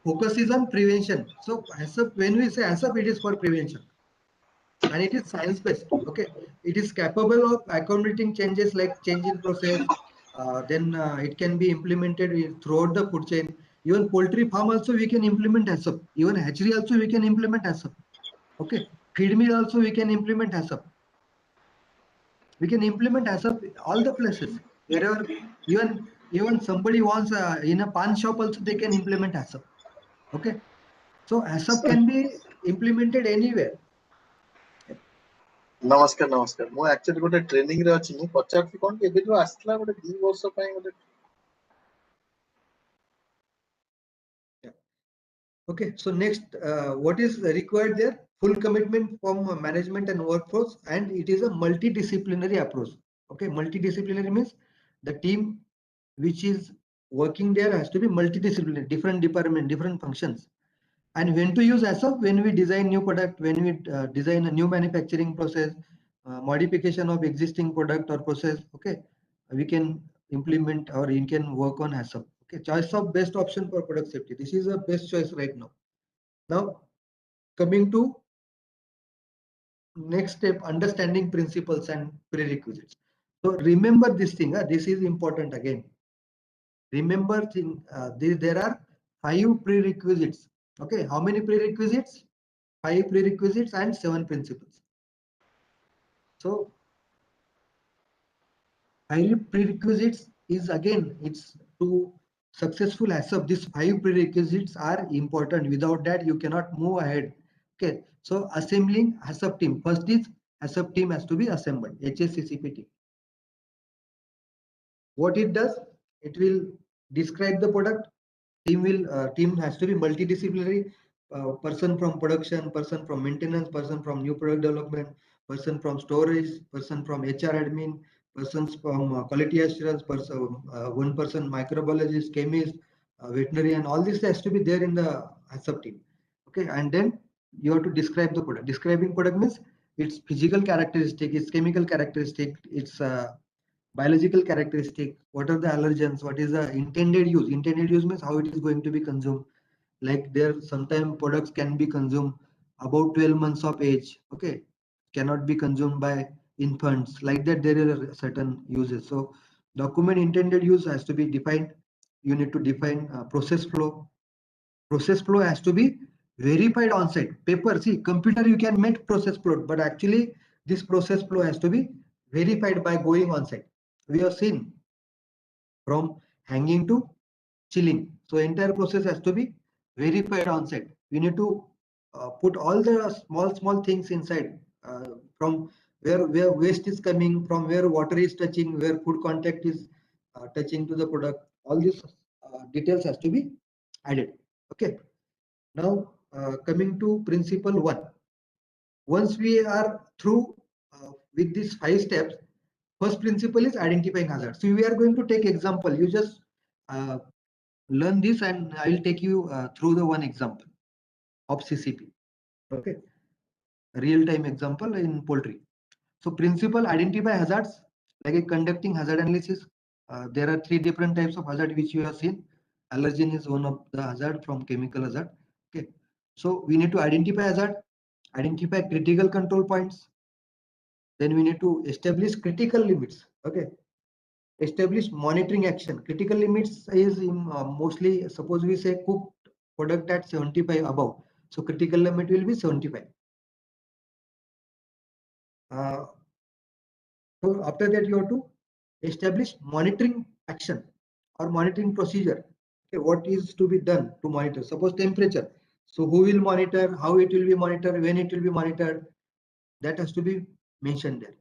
focus is on prevention. So HACCP, when we say HACCP, it is for prevention, and it is science based. Okay, it is capable of accommodating changes like change in process. Then it can be implemented throughout the food chain. Even poultry farm also we can implement HACCP. Even hatchery also we can implement HACCP. Okay, feed mill also we can implement HACCP. We can implement HACCP all the places wherever. Even somebody wants in a pan shop also they can implement HACCP. Okay, so HACCP can be implemented anywhere. ନମସ୍କାର ନମସ୍କାର ମୁଁ actually ଗୋଟେ training ରେ ଅଛି ମୁଁ ପଚାରୁଛି କଣ କି ଏବେ ଯୋଉ ଆସିଥିଲା ଗୋଟେ 2 ବର୍ଷ ପାଇଁ ଗୋଟେ Okay, so next, what is required there? Full commitment from management and workforce, and it is a multidisciplinary approach. Okay, multidisciplinary means the team which is working there has to be multidisciplinary, different department, different functions, And when to use HACCP? When we design new product, when we design a new manufacturing process, modification of existing product or process, okay, we can implement or you can work on HACCP. Okay, choice of best option for product safety. This is a best choice right now. Now, coming to next step, understanding principles and prerequisites. So remember this thing, this is important again. Remember there are 5 prerequisites. Okay, how many prerequisites? 5 prerequisites and 7 principles. So 5 prerequisites is again, it's to successful HACCP. These 5 prerequisites are important. Without that, you cannot move ahead. Okay, so assembling HACCP team. First is HACCP team has to be assembled. HACCP team. What it does? It will describe the product. Team has to be multidisciplinary. Person from production, person from maintenance, person from new product development, person from storage, person from HR admin, persons from quality assurance, one person microbiologist, chemist, veterinarian. All this has to be there in the HACCP team. Okay, and then you have to describe the product. Describing product means its physical characteristic, its chemical characteristic, its biological characteristic, what are the allergens, what is the intended use. Intended use means how it is going to be consumed. Like there sometimes products can be consumed about 12 months of age, okay, cannot be consumed by infants. Like that there are certain uses. So document intended use has to be defined. You need to define process flow. Process flow has to be verified on site. Paper, see, computer you can make process flow, but actually this process flow has to be verified by going on site. We have seen from hanging to chilling. So entire process has to be verified on site. We need to put all the small things inside, from where waste is coming, from where water is touching, where food contact is touching to the product. All these details has to be added. Okay. Now coming to principle 1. Once we are through with these 5 steps, first principle is identifying hazards. So we are going to take example. You just learn this and I will take you through the one example of CCP. Okay, real-time example in poultry. So principle, identify hazards, like a conducting hazard analysis. There are 3 different types of hazard which you have seen. Allergen is one of the hazard from chemical hazard. Okay, so we need to identify hazard, identify critical control points. Then we need to establish critical limits. Okay, establish monitoring action. Critical limits is mostly, suppose we say cooked product at 75 above. So critical limit will be 75. So after that, you have to establish monitoring action or monitoring procedure. Okay, what is to be done to monitor? Suppose temperature. So who will monitor? How it will be monitored? When it will be monitored? That has to be mentioned there.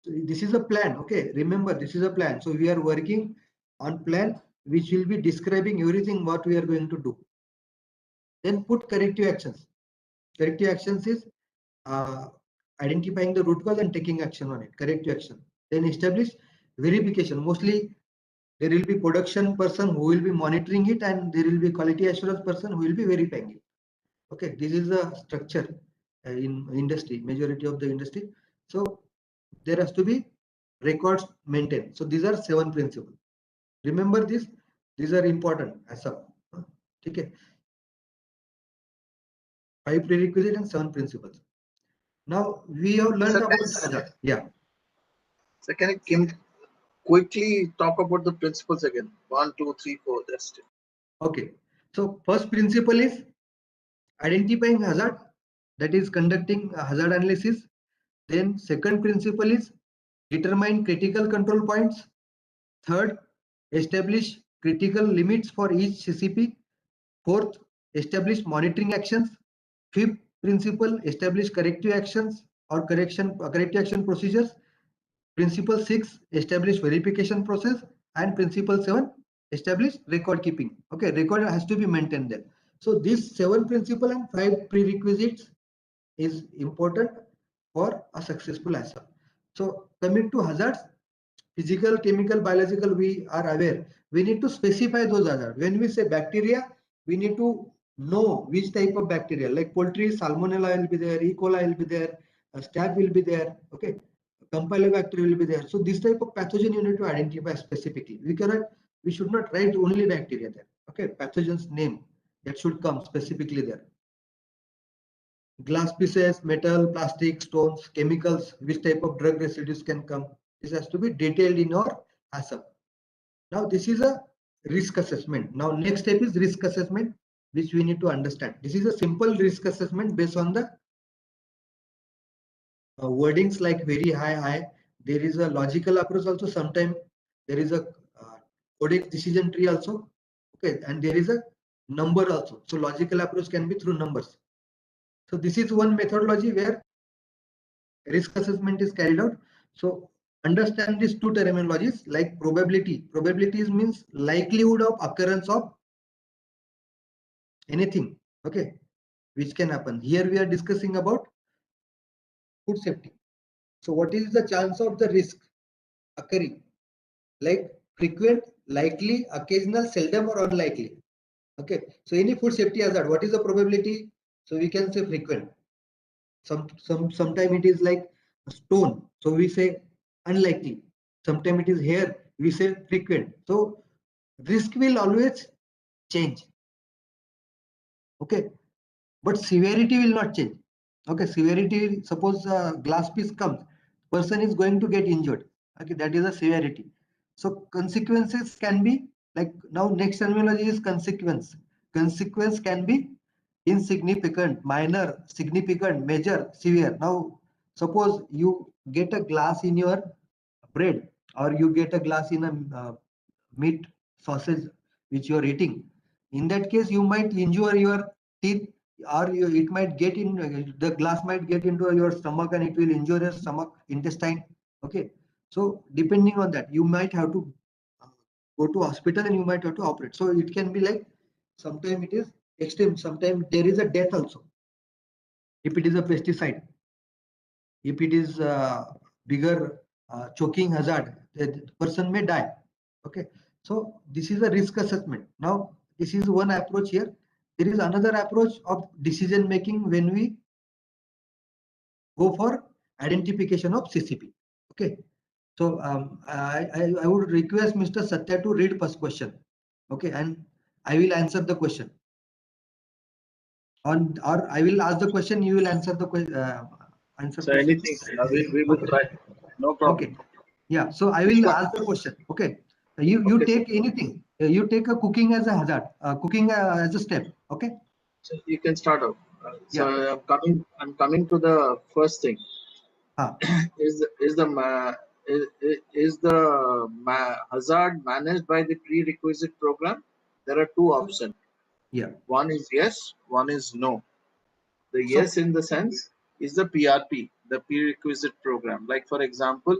So this is a plan. Okay, remember this is a plan. So we are working on plan which will be describing everything what we are going to do. Then put corrective actions. Corrective actions is identifying the root cause and taking action on it. Corrective action. Then establish verification. Mostly there will be production person who will be monitoring it, and there will be quality assurance person who will be verifying it. Okay, this is the structure in industry, majority of the industry. So there has to be records maintained. So these are 7 principles. Remember this. These are important as well. Okay. 5 prerequisites and 7 principles. Now we have learned about hazard. Yeah. So can you quickly talk about the principles again? 1, 2, 3, 4. That's it. Okay. So first principle is identifying hazard, that is conducting a hazard analysis. Then second principle is determine critical control points. Third, establish critical limits for each CCP. Fourth, establish monitoring actions. Fifth principle, establish corrective actions or corrective action procedures. Principle 6, establish verification process. And principle 7, establish record keeping. Okay, record has to be maintained there. So these 7 principles and 5 prerequisites is important for a successful HACCP. So coming to hazards, physical, chemical, biological, we are aware. We need to specify those hazards. When we say bacteria, we need to know which type of bacteria, like poultry, salmonella will be there, E. coli will be there, staph will be there, okay, Campylobacter will be there. So this type of pathogen you need to identify specifically. We should not write only bacteria there. Okay, pathogen's name that should come specifically there. Glass pieces, metal, plastic, stones, chemicals, which type of drug residues can come. This has to be detailed in your HACCP. Now this is a risk assessment. Now next step is risk assessment, which we need to understand. This is a simple risk assessment based on the wordings like very high. There is a logical approach also. Sometimes there is a codex decision tree also. Okay, and there is a number also. So logical approach can be through numbers. So this is one methodology where risk assessment is carried out. So understand these two terminologies like probability. Probabilities means likelihood of occurrence of anything, okay, which can happen. Here we are discussing about food safety. So what is the chance of the risk occurring? Like frequent, likely, occasional, seldom, or unlikely. Okay, so any food safety hazard, what is the probability? So we can say frequent. Sometime it is like a stone, so we say unlikely. Sometime it is hair, we say frequent. So risk will always change. Okay, but severity will not change. Okay, severity, suppose a glass piece comes, person is going to get injured. Okay, that is a severity. So consequences can be like, now next terminology is consequence. Consequence can be insignificant, minor, significant, major, severe. Now suppose you get a glass in your bread, or you get a glass in a meat sausage which you are eating. In that case you might injure your teeth, or it might get in, the glass might get into your stomach and it will injure your stomach, intestine. Okay, so depending on that you might have to go to hospital and you might have to operate. So it can be like, sometimes it is extreme, sometimes there is a death also. If it is a pesticide, if it is bigger choking hazard, the person may die. Okay, so this is a risk assessment. Now this is one approach here. There is another approach of decision making when we go for identification of CCP. Okay, so I would request Mr. Satya to read first question. Okay, and I will answer the question. Or I will ask the question, you will answer the question. So anything, we will try. No problem. Okay. Yeah. So I will ask the question. Okay. You Okay, take anything. You take a cooking as a hazard. Cooking as a step. Okay. So you can start out. So Yeah. I'm coming to the first thing. Ah. Is the hazard managed by the prerequisite program? There are two options. Yeah. One is yes, one is no. The So- yes in the sense is the PRP, the prerequisite program. Like for example,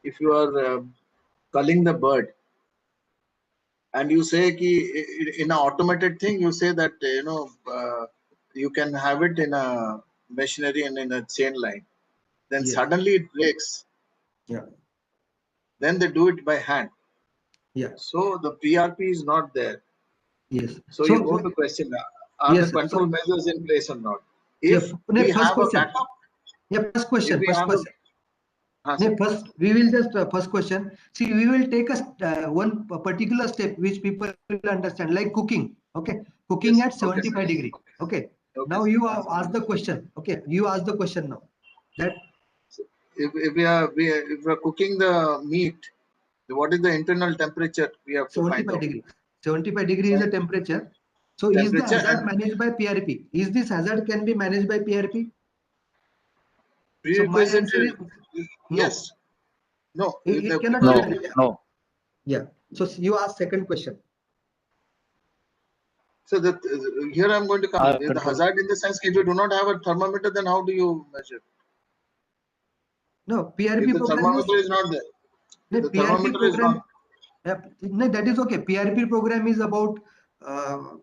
if you are culling the bird, and you say in an automated thing, you say that you can have it in a machinery and in a chain line. Then Yes. suddenly it breaks. Yeah. Then they do it by hand. Yeah. So the PRP is not there. Yes. So you go to question: are yes, the control measures in place or not? Yeah. If we First have question. a backup, Yeah. First question. if we First have question. a First, we will just first question. See, we will take a one particular step which people will understand, like cooking. Okay, cooking Yes, at 75 okay. degree. Okay. Okay. Now you ask the question. Okay, you ask the question now. That if we are cooking the meat, what is the internal temperature we have to find 75 out? degree. 75 degree is the temperature. So is the Temperature hazard and managed by PRP? Is this hazard can be managed by PRP? So my prerequisite. answer is no. Yes. No. It cannot No, be managed. no. Yeah. So you ask second question. So that here I'm going to come. The Control. hazard in the sense, if you do not have a thermometer, then how do you measure? No, PRP If the program thermometer is not there, No, if the PRP thermometer is program, not, no, that is okay. PRP program is about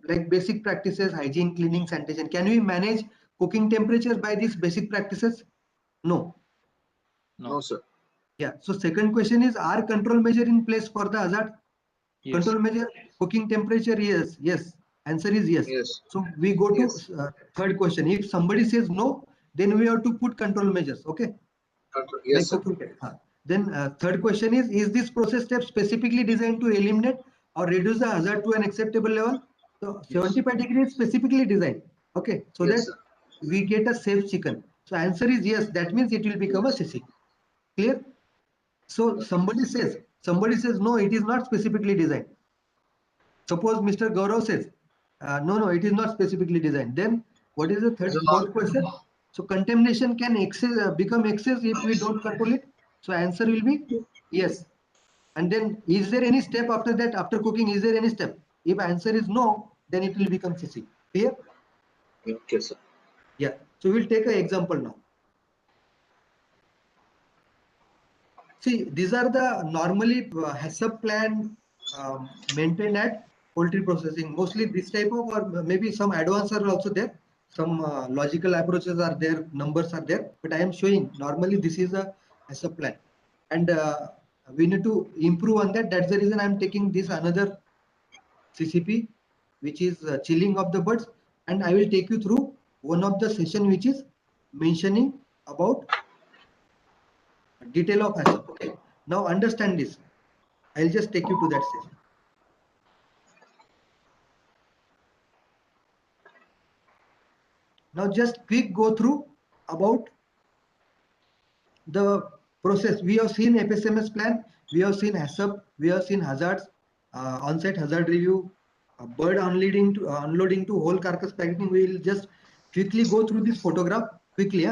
like basic practices, hygiene, cleaning, sanitation. Can we manage cooking temperatures by these basic practices? No. no, sir. Yeah. So second question is, are control measure in place for the hazard? Yes. Control measure, cooking temperature, yes, yes. Answer is yes. Yes. So we go to Yes. third question. If somebody says no, then we have to put control measures. Okay. Yes, sir. Okay. Then third question is this process step specifically designed to eliminate or reduce the hazard to an acceptable level? So Yes. 75 degrees is specifically designed. Okay. So Yes, that sir. we get a safe chicken. So answer is yes. That means it will become a CC. Clear? So somebody says no, it is not specifically designed. Suppose Mr. Gaurav says, no, it is not specifically designed. Then what is the fourth question? So contamination can become excess if we don't control it. So answer will be yes. And then is there any step after that, after cooking, is there any step? If answer is no, then it will become CC. Clear? Okay, sir. Yeah. So we'll take an example now. See, these are the normally HACCP plan maintained at poultry processing. Mostly this type of, or maybe some advanced are also there. Some logical approaches are there, numbers are there. But I am showing normally this is a HACCP plan, and we need to improve on that. That's the reason I am taking this another CCP, which is chilling of the birds, and I will take you through one of the session which is mentioning about detail of HACCP. Okay. Now understand this. I'll just take you to that session. Now just quick go through about the process. We have seen FSMS plan, we have seen HACCP, we have seen hazards, on-site hazard review, bird unloading to whole carcass packaging. We will just quickly go through this photograph quickly.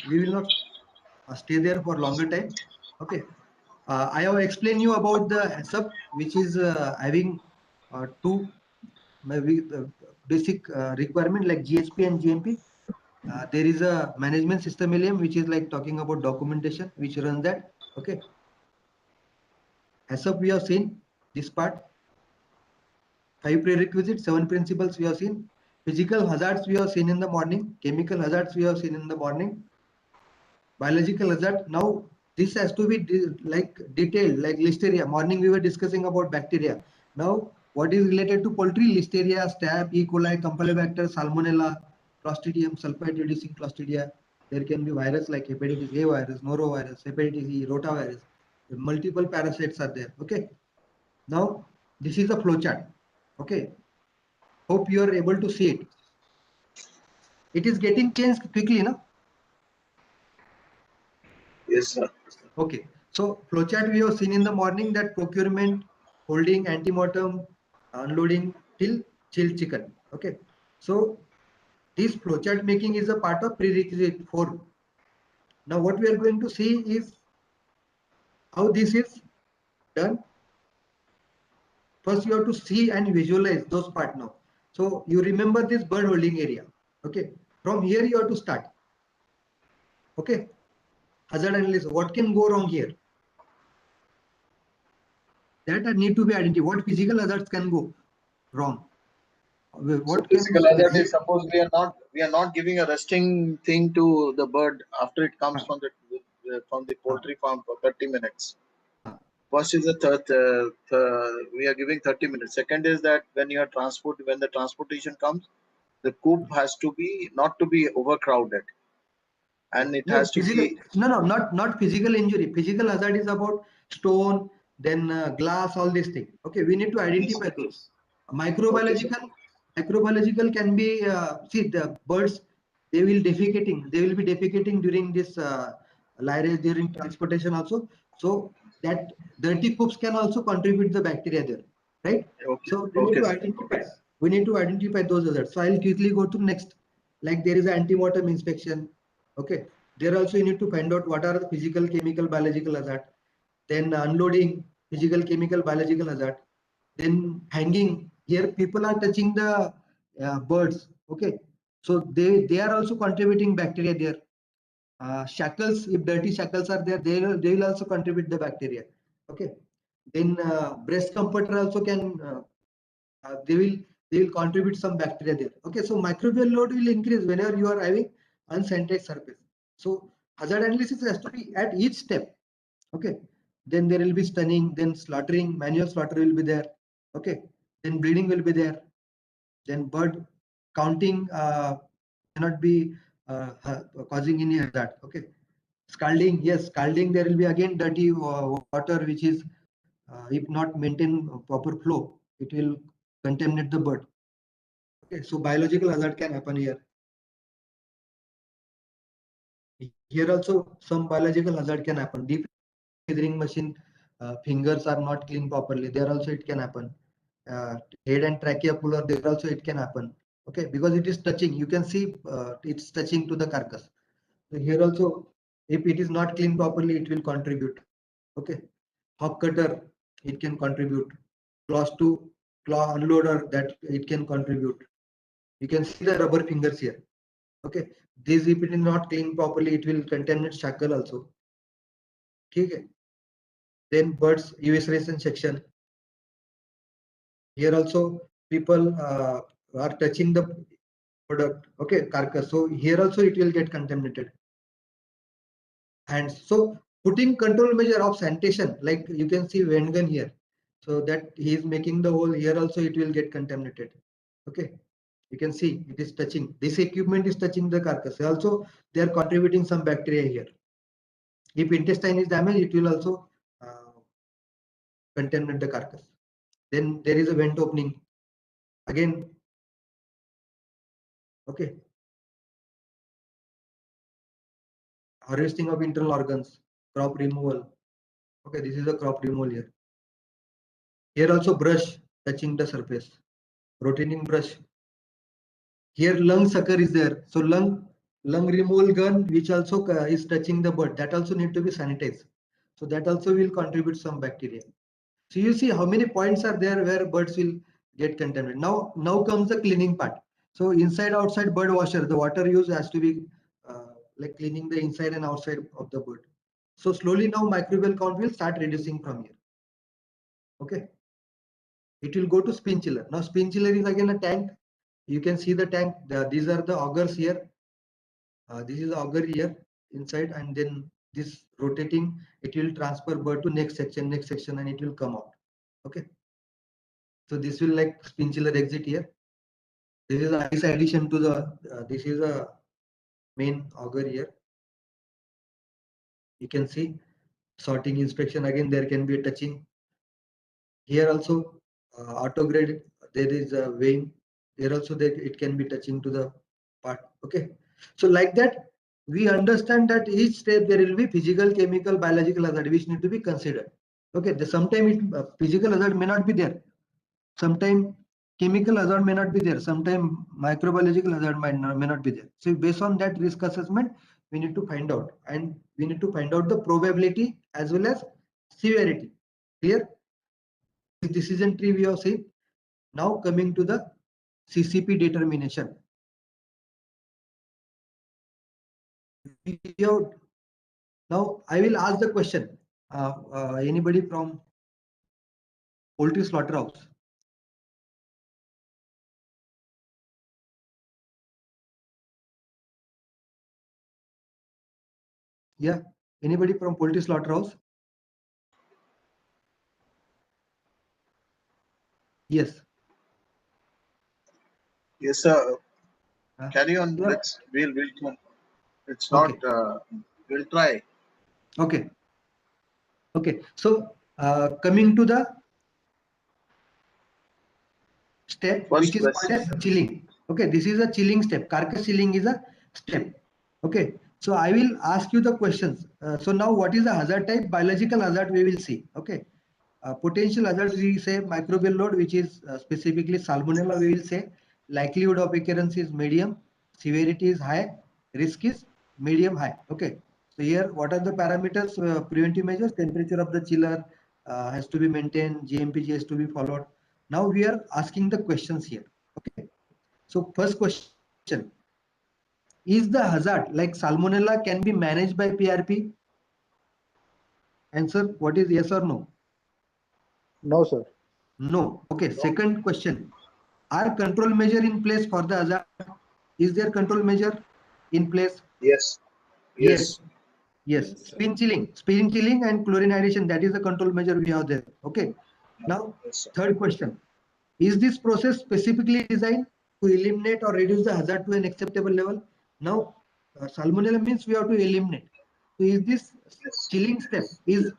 We will not stay there for longer time. Okay. I have explained you about the HACCP, which is having two maybe the basic requirement like GSP and GMP. There is a management system element which is like talking about documentation which runs that. Okay. HACCP we have seen this part. 5 prerequisites, 7 principles we have seen. Physical hazards we have seen in the morning. Chemical hazards we have seen in the morning. Biological hazard. Now this has to be like detailed, like listeria. Morning we were discussing about bacteria. Now what is related to poultry? Listeria, staph, E. coli, Campylobacter, Salmonella, Clostridium, sulfite-reducing Clostridia. There can be virus like hepatitis A virus, norovirus, hepatitis E, rotavirus. Multiple parasites are there. Okay. Now this is a flowchart. Okay. Hope you are able to see it. It is getting changed quickly, no? Yes, sir. Okay. So flowchart we have seen in the morning that procurement, holding, antemortem, unloading till chilled chicken. Okay. So this flowchart making is a part of prerequisite 4. Now what we are going to see is how this is done. First you have to see and visualize those part now. So you remember this bird holding area. Okay. From here you have to start. Okay. Hazard analysis. What can go wrong here? That need to be identified. What physical hazards can go wrong? What So physical hazard is suppose we are not giving a resting thing to the bird after it comes from the poultry farm for 30 minutes. First is the we are giving 30 minutes. Second is that when the transportation comes, the coop has to be not to be overcrowded, and it has to be not physical injury. Physical hazard is about stone, then glass, all these things. Okay, we need to identify those. Microbiological can be see the birds. They will be defecating during this lineage, during transportation also. So that dirty coops can also contribute the bacteria there, right? Okay. So we need to identify those hazards. So I'll quickly go to next. Like there is an antemortem inspection. Okay. There also you need to find out what are the physical, chemical, biological hazard. Then unloading, physical, chemical, biological hazard. Then hanging. Here people are touching the birds. Okay. So they are also contributing bacteria there. Shackles, if dirty shackles are there, they will also contribute the bacteria. Okay. Then breast comforter also can they will contribute some bacteria there. Okay, so microbial load will increase whenever you are having unsanitized surface. So hazard analysis has to be at each step. Okay, then there will be stunning, then slaughtering, manual slaughter will be there. Okay, then bleeding will be there. Then bird counting cannot be causing any hazard. Okay. Scalding, yes, scalding, there will be again dirty water, which is if not maintain proper flow, it will contaminate the bird. Okay, so biological hazard can happen here. Here also some biological hazard can happen. Deep feathering machine fingers are not clean properly. There also it can happen. Head and trachea puller, there also it can happen. Okay, because it is touching. You can see it's touching to the carcass. So here also, if it is not cleaned properly, it will contribute. Okay, hog cutter, it can contribute. Claw unloader, that it can contribute. You can see the rubber fingers here. Okay, this if it is not cleaned properly, it will contaminate shackle also. Okay. Then birds evisceration section. Here also people are touching the product. Okay, carcass. So here also it will get contaminated. And so putting control measure of sanitation, like you can see Vent gun here. So that he is making the hole here also, it will get contaminated. Okay, you can see it is touching. This equipment is touching the carcass. Also, they are contributing some bacteria here. If intestine is damaged, it will also contaminate the carcass. Then there is a vent opening. Again, okay. Harvesting of internal organs, crop removal. Okay, this is a crop removal here. Here also brush touching the surface. Rotating brush. Here lung sucker is there. So lung removal gun, which also is touching the bird, that also need to be sanitized. So that also will contribute some bacteria. So you see how many points are there where birds will get contaminated. Now comes the cleaning part. So inside outside bird washer, the water use has to be like cleaning the inside and outside of the bird. So slowly now microbial count will start reducing from here. Okay. It will go to spin chiller. Now spin chiller is again a tank. You can see the tank. These are the augers here. This is the auger here inside, and then this rotating, it will transfer bird to next section, and it will come out. Okay. So this will like spin chiller exit here. This is a ice addition to the, this is a main auger here. You can see sorting inspection, again there can be a touching. Here also auto grade, there is a weighing. There also it can be touching to the part. Okay. So like that, we understand that each step there will be physical, chemical, biological hazard which need to be considered. Okay. Sometimes physical hazard may not be there. Sometimes chemical hazard may not be there. Sometimes microbiological hazard may not be there. So based on that risk assessment, we need to find out, and we need to find out the probability as well as severity. Clear? This decision tree we have seen. Now coming to the CCP determination. Now I will ask the question. Anybody from poultry slaughterhouse? Yeah, anybody from poultry slaughterhouse? Yes. Yes, sir. Uh, Carry on. yeah. We'll it's not. Okay. We'll try. Okay. Okay. So coming to the step, First which is called question. as chilling. Okay, this is a chilling step. Carcass chilling is a step. Okay, so I will ask you the questions. So now what is the hazard type? Biological hazard we will see. Okay, potential hazard we say microbial load, which is specifically salmonella. We will say likelihood of occurrence is medium, severity is high, risk is medium high. Okay, so here what are the parameters? Preventive measures: temperature of the chiller has to be maintained, GMPG has to be followed. Now we are asking the questions here. Okay, so first question: is the hazard like salmonella can be managed by PRP? Answer: what is yes or no? No, sir. No. Okay. Second question: are control measure in place for the hazard? Is there control measure in place? Yes. Yes. Yes. Spin chilling and chlorine addition, that is the control measure we have there. Okay. Now, Yes, sir. third question: is this process specifically designed to eliminate or reduce the hazard to an acceptable level. Now, salmonella means we have to eliminate. So is this chilling step is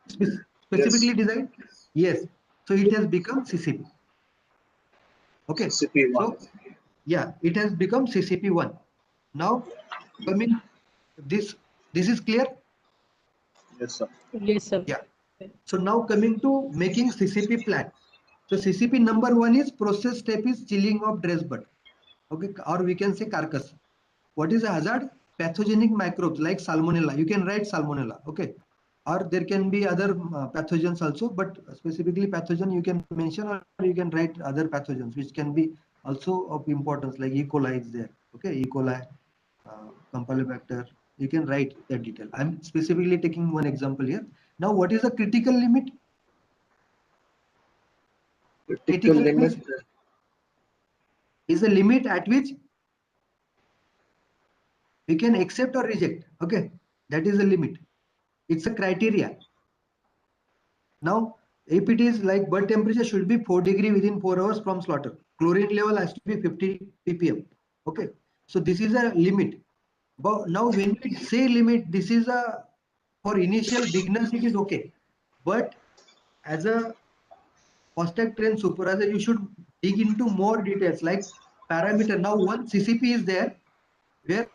specifically designed? Yes. So it has become CCP. Okay. CCP1. So yeah, it has become CCP1. Now coming this is clear. Yes, sir. Yes, sir. Yeah. So now coming to making CCP plan. So CCP number 1 is process step is chilling of dress bud. Okay, or we can say carcass. What is a hazard? Pathogenic microbes like salmonella. You can write salmonella. Okay, or there can be other pathogens also, but specifically pathogen you can mention, or you can write other pathogens which can be also of importance, like E. coli is there. Okay, E. coli, Campylobacter. You can write that detail. I'm specifically taking one example here. Now, what is the critical limit? Critical limit. Is the limit at which we can accept or reject. Okay, that is the limit. It's a criteria. Now, if it is like bird temperature should be 4 degrees within 4 hours from slaughter. Chlorine level has to be 50 ppm. Okay, so this is a limit. But now when we say limit, this is a for initial beginners it is okay. But as a FASTag trained supervisor, you should dig into more details like parameter. Now one CCP is there where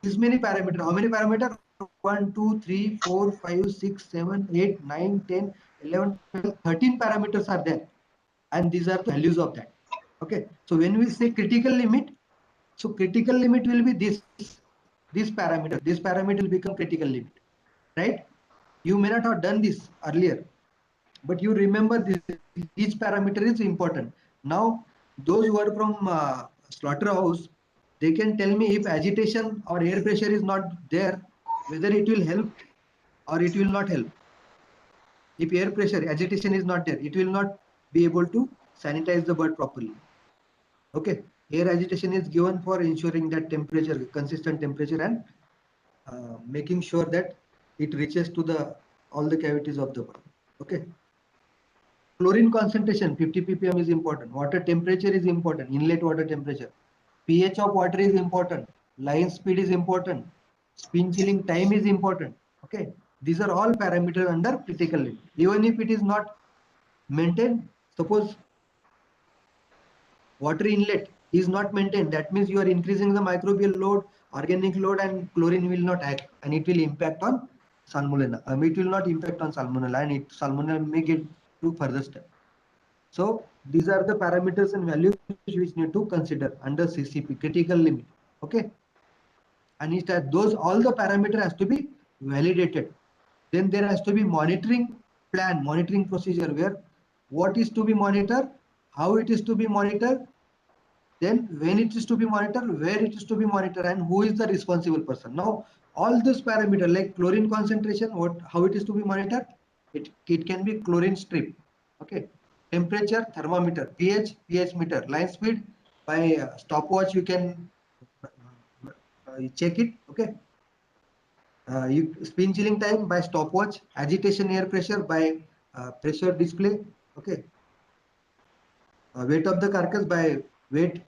this many parameter. How many parameter? 1, 2, 3, 4, 5, 6, 7, 8, 9, 10, 11, 12, 13 parameters are there. And these are the values of that. Okay. So when we say critical limit, so critical limit will be this parameter. This parameter will become critical limit. Right? You may not have done this earlier, but you remember this, each parameter is important. Now, those who are from slaughterhouse, they can tell me if agitation or air pressure is not there, whether it will help or it will not help. If air pressure, agitation is not there, it will not be able to sanitize the bird properly. Okay, air agitation is given for ensuring that temperature, consistent temperature, and making sure that it reaches to all the cavities of the bird. Okay. Chlorine concentration 50 ppm is important. Water temperature is important. Inlet water temperature. pH of water is important. Line speed is important. Spin chilling time is important. Okay. These are all parameters under critical limit. Even if it is not maintained, suppose water inlet is not maintained, that means you are increasing the microbial load, organic load, and chlorine will not act, and it will impact on salmonella. It will not impact on salmonella, and salmonella may get to further step. So these are the parameters and values which need to consider under CCP critical limit. Okay, and it has those all the parameter has to be validated. Then there has to be monitoring plan, monitoring procedure where what is to be monitored, how it is to be monitored, then when it is to be monitored, where it is to be monitored, and who is the responsible person. Now all this parameter like chlorine concentration, how it is to be monitored, it can be chlorine strip. Okay, temperature thermometer, pH meter, line speed by stopwatch you can check it. Okay, you spin chilling time by stopwatch, agitation air pressure by pressure display. Okay, weight of the carcass by weight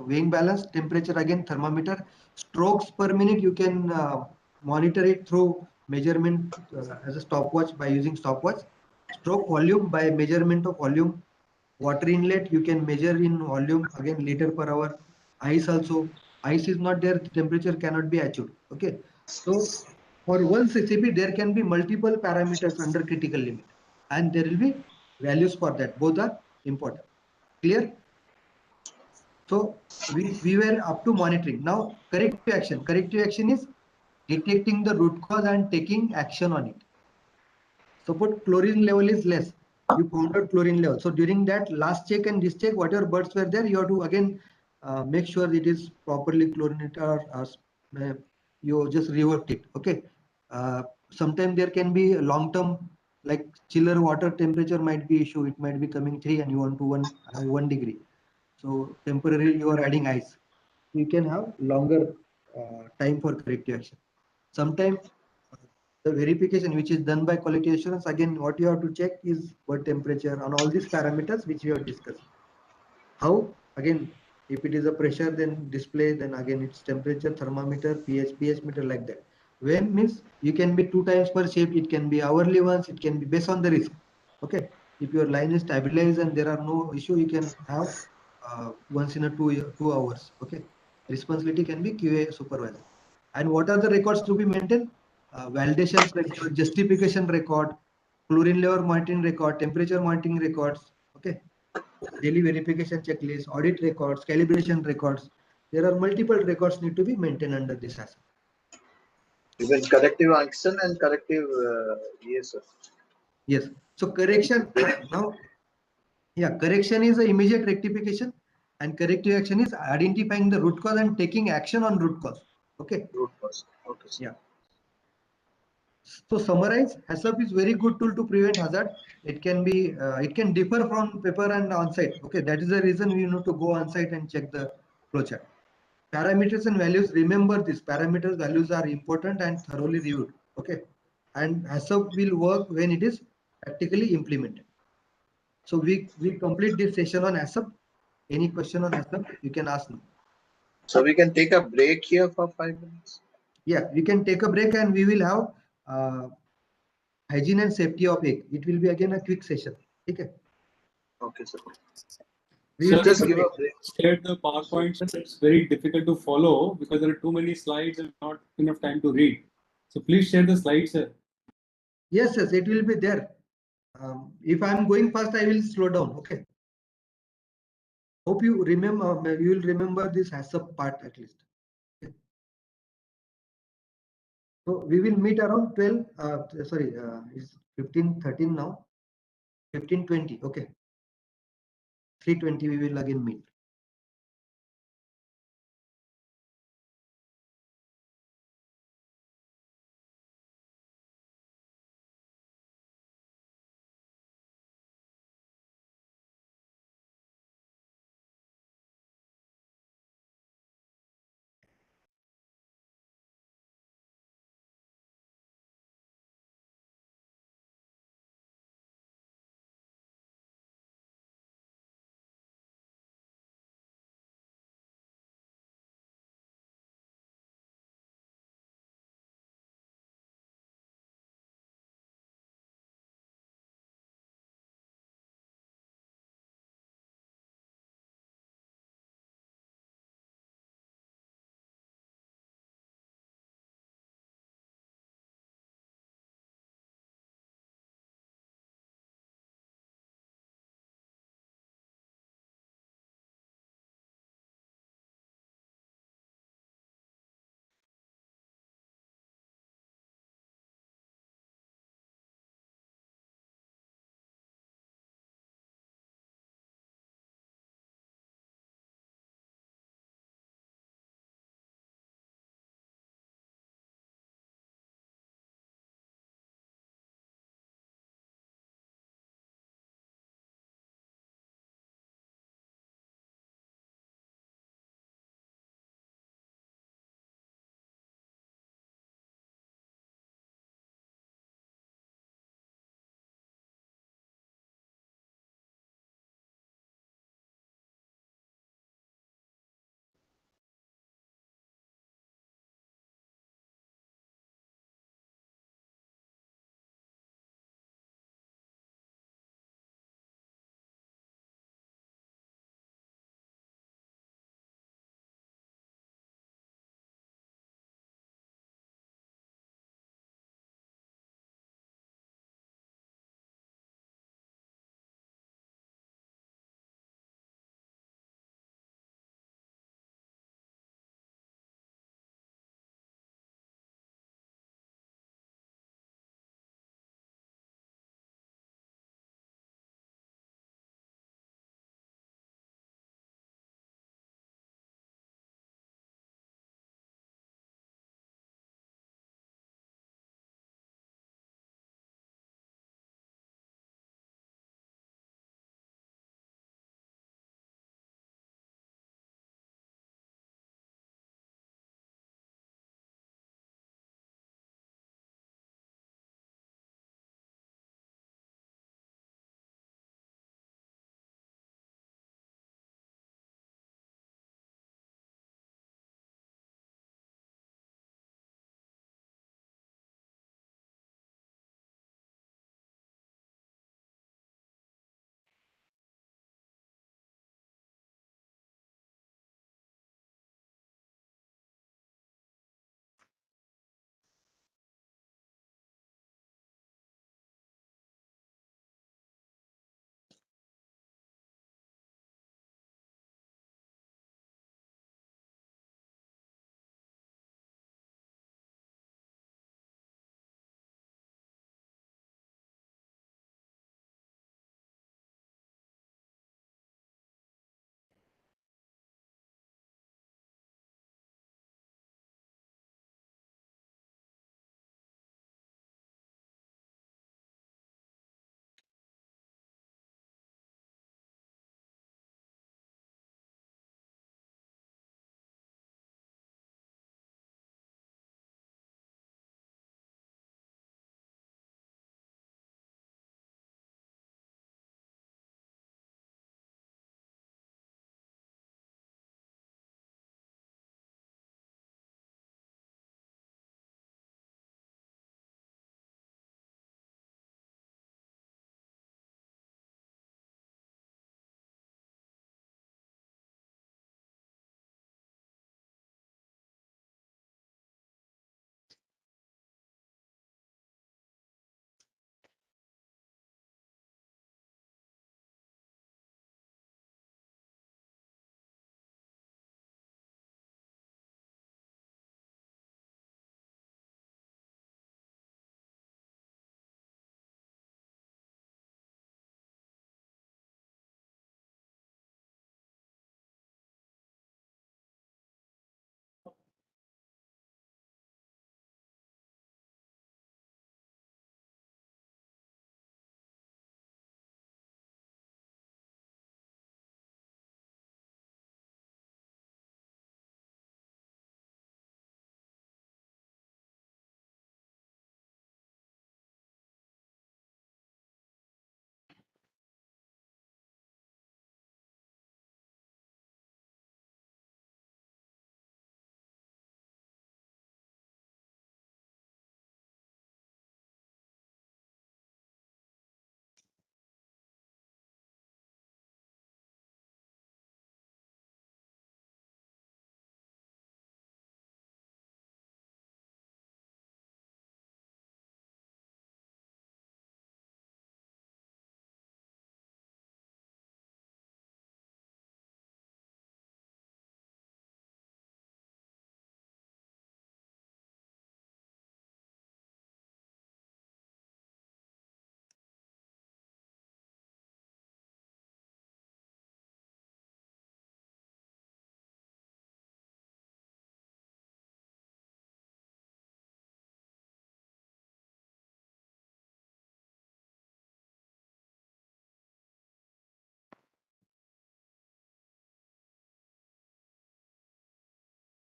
weighing balance, temperature again thermometer, strokes per minute you can monitor it through measurement as a stopwatch by using stopwatch, stroke volume by measurement of volume, water inlet you can measure in volume again liter per hour, ice also, ice is not there, temperature cannot be achieved. Okay, so for one CCP there can be multiple parameters under critical limit and there will be values for that, both are important. Clear? So we were up to monitoring. Now corrective action. Corrective action is detecting the root cause and taking action on it. Suppose chlorine level is less. You found out chlorine level. So during that last check and this check, whatever birds were there, you have to again make sure it is properly chlorinated or you just reworked it. Okay. Sometimes there can be long term like chiller water temperature might be issue. It might be coming 3 and you want to 1 degree. So temporarily you are adding ice. You can have longer time for corrective action. Sometimes the verification which is done by quality assurance, again what you have to check is what temperature on all these parameters which we have discussed. How? Again, If it is a pressure, then display, then again it's temperature, thermometer, pH meter, like that. When means you can be 2 times per shift, it can be hourly once, it can be based on the risk. Okay. If your line is stabilized and there are no issue, you can have once in a 2 hours. Okay. Responsibility can be QA supervisor. And what are the records to be maintained? Validations record, justification record, chlorine level monitoring record, temperature monitoring records. Okay. Daily verification checklist, audit records, calibration records. There are multiple records need to be maintained under this asset. Even corrective action and corrective yes, sir. Yes. So correction now, yeah, correction is an immediate rectification, and corrective action is identifying the root cause and taking action on root cause. Okay. Root cause. Okay, sir. Yeah. So summarize, HACCP is very good tool to prevent hazard. It can be, it can differ from paper and on-site. Okay, that is the reason we need to go on-site and check the flowchart. Parameters and values, remember this, parameters values are important and thoroughly reviewed. Okay, and HACCP will work when it is practically implemented. So we complete this session on HACCP. Any question on HACCP, you can ask me. So we can take a break here for 5 minutes. Yeah, we can take a break and we will have hygiene and safety of egg. It will be again a quick session. Okay. Okay, sir. We will So just take a give a break. break. Shared the PowerPoint, sir. It's very difficult to follow because there are too many slides and not enough time to read. So please share the slides, sir. Yes, yes, it will be there. If I'm going fast, I will slow down. Okay. Hope you remember. You will remember this HACCP part at least. Okay. So we will meet around 12. Sorry, it's 15:13 now. 15:20. Okay. 3:20. We will again meet.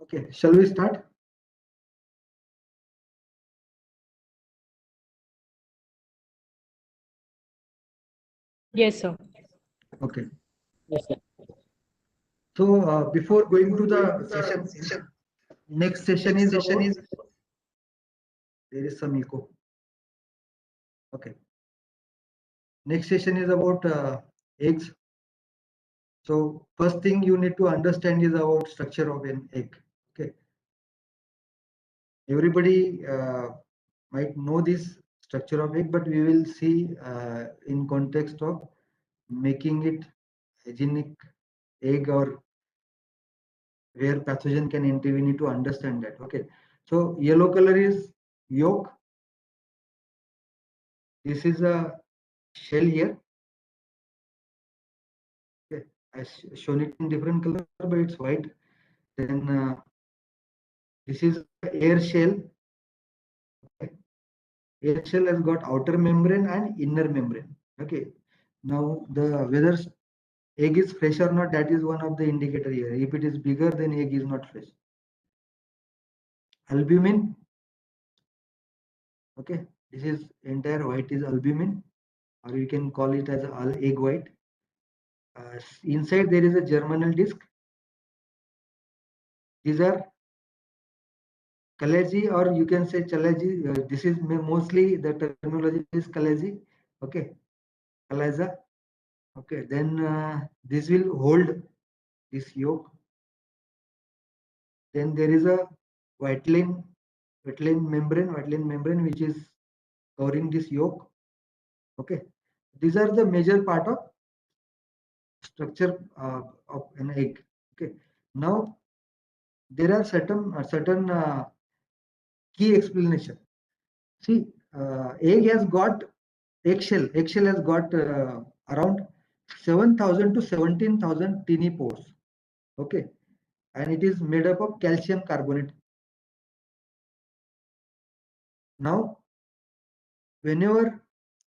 Okay, shall we start? Yes, sir. Okay. Yes, sir. So before going to the session, next session is about, there is some echo. Okay. Next session is about eggs. So first thing you need to understand is about structure of an egg. Okay. Everybody might know this structure of egg, but we will see in context of making it hygienic egg or where pathogen can enter. We need to understand that. Okay. So yellow color is yolk. This is a shell here. Okay. I've shown it in different color, but it's white. Then this is air shell. Okay. Air shell has got outer membrane and inner membrane. Okay. Now the whether egg is fresh or not, that is one of the indicator here. If it is bigger, then egg is not fresh. Albumin. Okay. This is entire white is albumin, or you can call it as egg white. Inside there is a germinal disc. These are Kalaji, or you can say chalaji. This is mostly the terminology is Kalaji. Okay, Kalaja. Okay, then this will hold this yolk. Then there is a vitelline membrane which is covering this yolk. Okay, these are the major part of structure of an egg. Okay, now there are certain key explanation. See, egg has got eggshell. Eggshell has got around 7,000 to 17,000 tiny pores. Okay, and it is made up of calcium carbonate. Now, whenever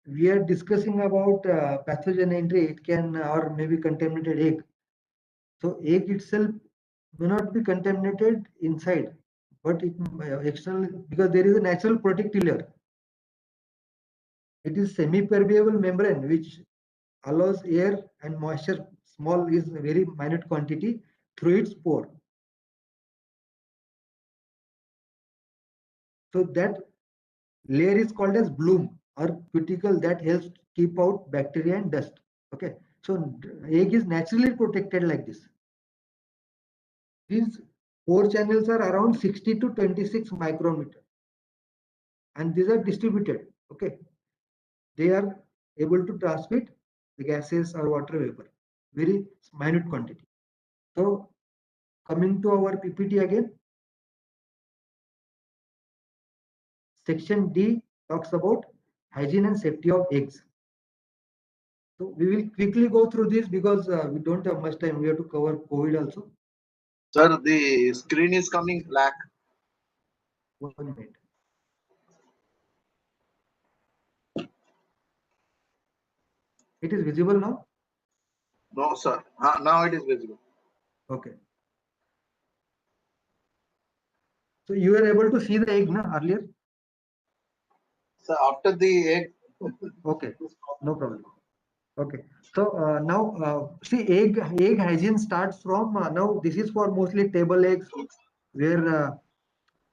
we are discussing about pathogen entry, it can or maybe contaminated egg. So egg itself may not be contaminated inside, but it external, because there is a natural protective layer. It is semi-permeable membrane which allows air and moisture, small is a very minute quantity, through its pore. So that layer is called as bloom or cuticle that helps keep out bacteria and dust. Okay, so egg is naturally protected like this. These pore channels are around 60 to 26 micrometer, and these are distributed. Okay, they are able to transmit the gases or water vapor, very minute quantity. So coming to our PPT again, section D talks about hygiene and safety of eggs. So we will quickly go through this because we don't have much time. We have to cover COVID also. Sir, the screen is coming black. 1 minute. It is visible now? No, sir. Now it is visible. Okay. So you were able to see the egg earlier? So after the egg. Okay, no problem. Okay. So now see, egg hygiene starts from now. This is for mostly table eggs, where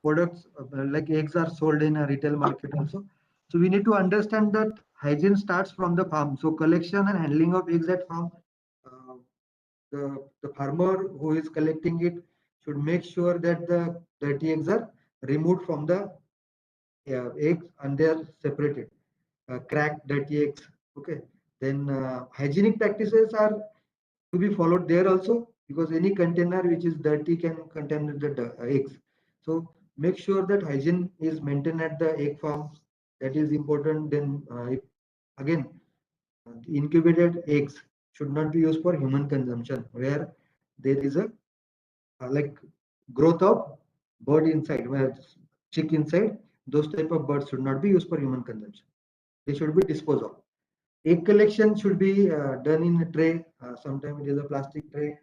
products like eggs are sold in a retail market also. So we need to understand that hygiene starts from the farm. So collection and handling of eggs at farm. Uh, the farmer who is collecting it should make sure that the dirty eggs are removed from the eggs and they are separated. Cracked dirty eggs. Okay. Then hygienic practices are to be followed there also, because any container which is dirty can contaminate the eggs. So make sure that hygiene is maintained at the egg farm. That is important. Then again, incubated eggs should not be used for human consumption, where there is a like growth of bird inside, where chick inside. Those type of birds should not be used for human consumption. They should be disposed of. Egg collection should be done in a tray. Sometimes it is a plastic tray.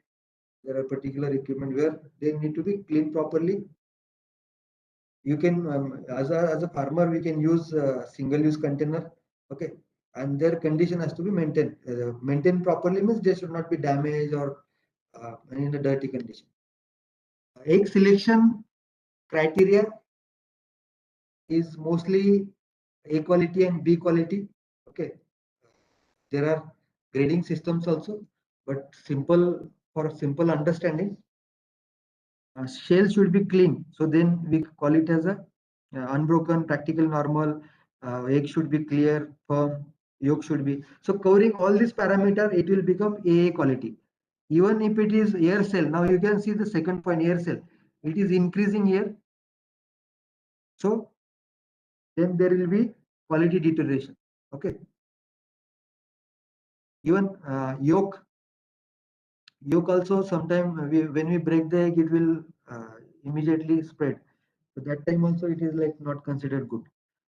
There are particular equipment where they need to be cleaned properly. You can, as a farmer, we can use single-use container, okay, and their condition has to be maintained. Maintained properly means they should not be damaged or in a dirty condition. Egg selection criteria is mostly A quality and B quality. Okay, there are grading systems also, but for simple understanding, shell should be clean. So then we call it as a unbroken, practical, normal. Egg should be clear, firm. Yolk should be. So covering all these parameters, it will become AA quality. Even if it is air cell, now you can see the second point, air cell. It is increasing here. So then there will be quality deterioration. Okay. Even yolk also sometimes when we break the egg, it will immediately spread. So that time also it is like not considered good.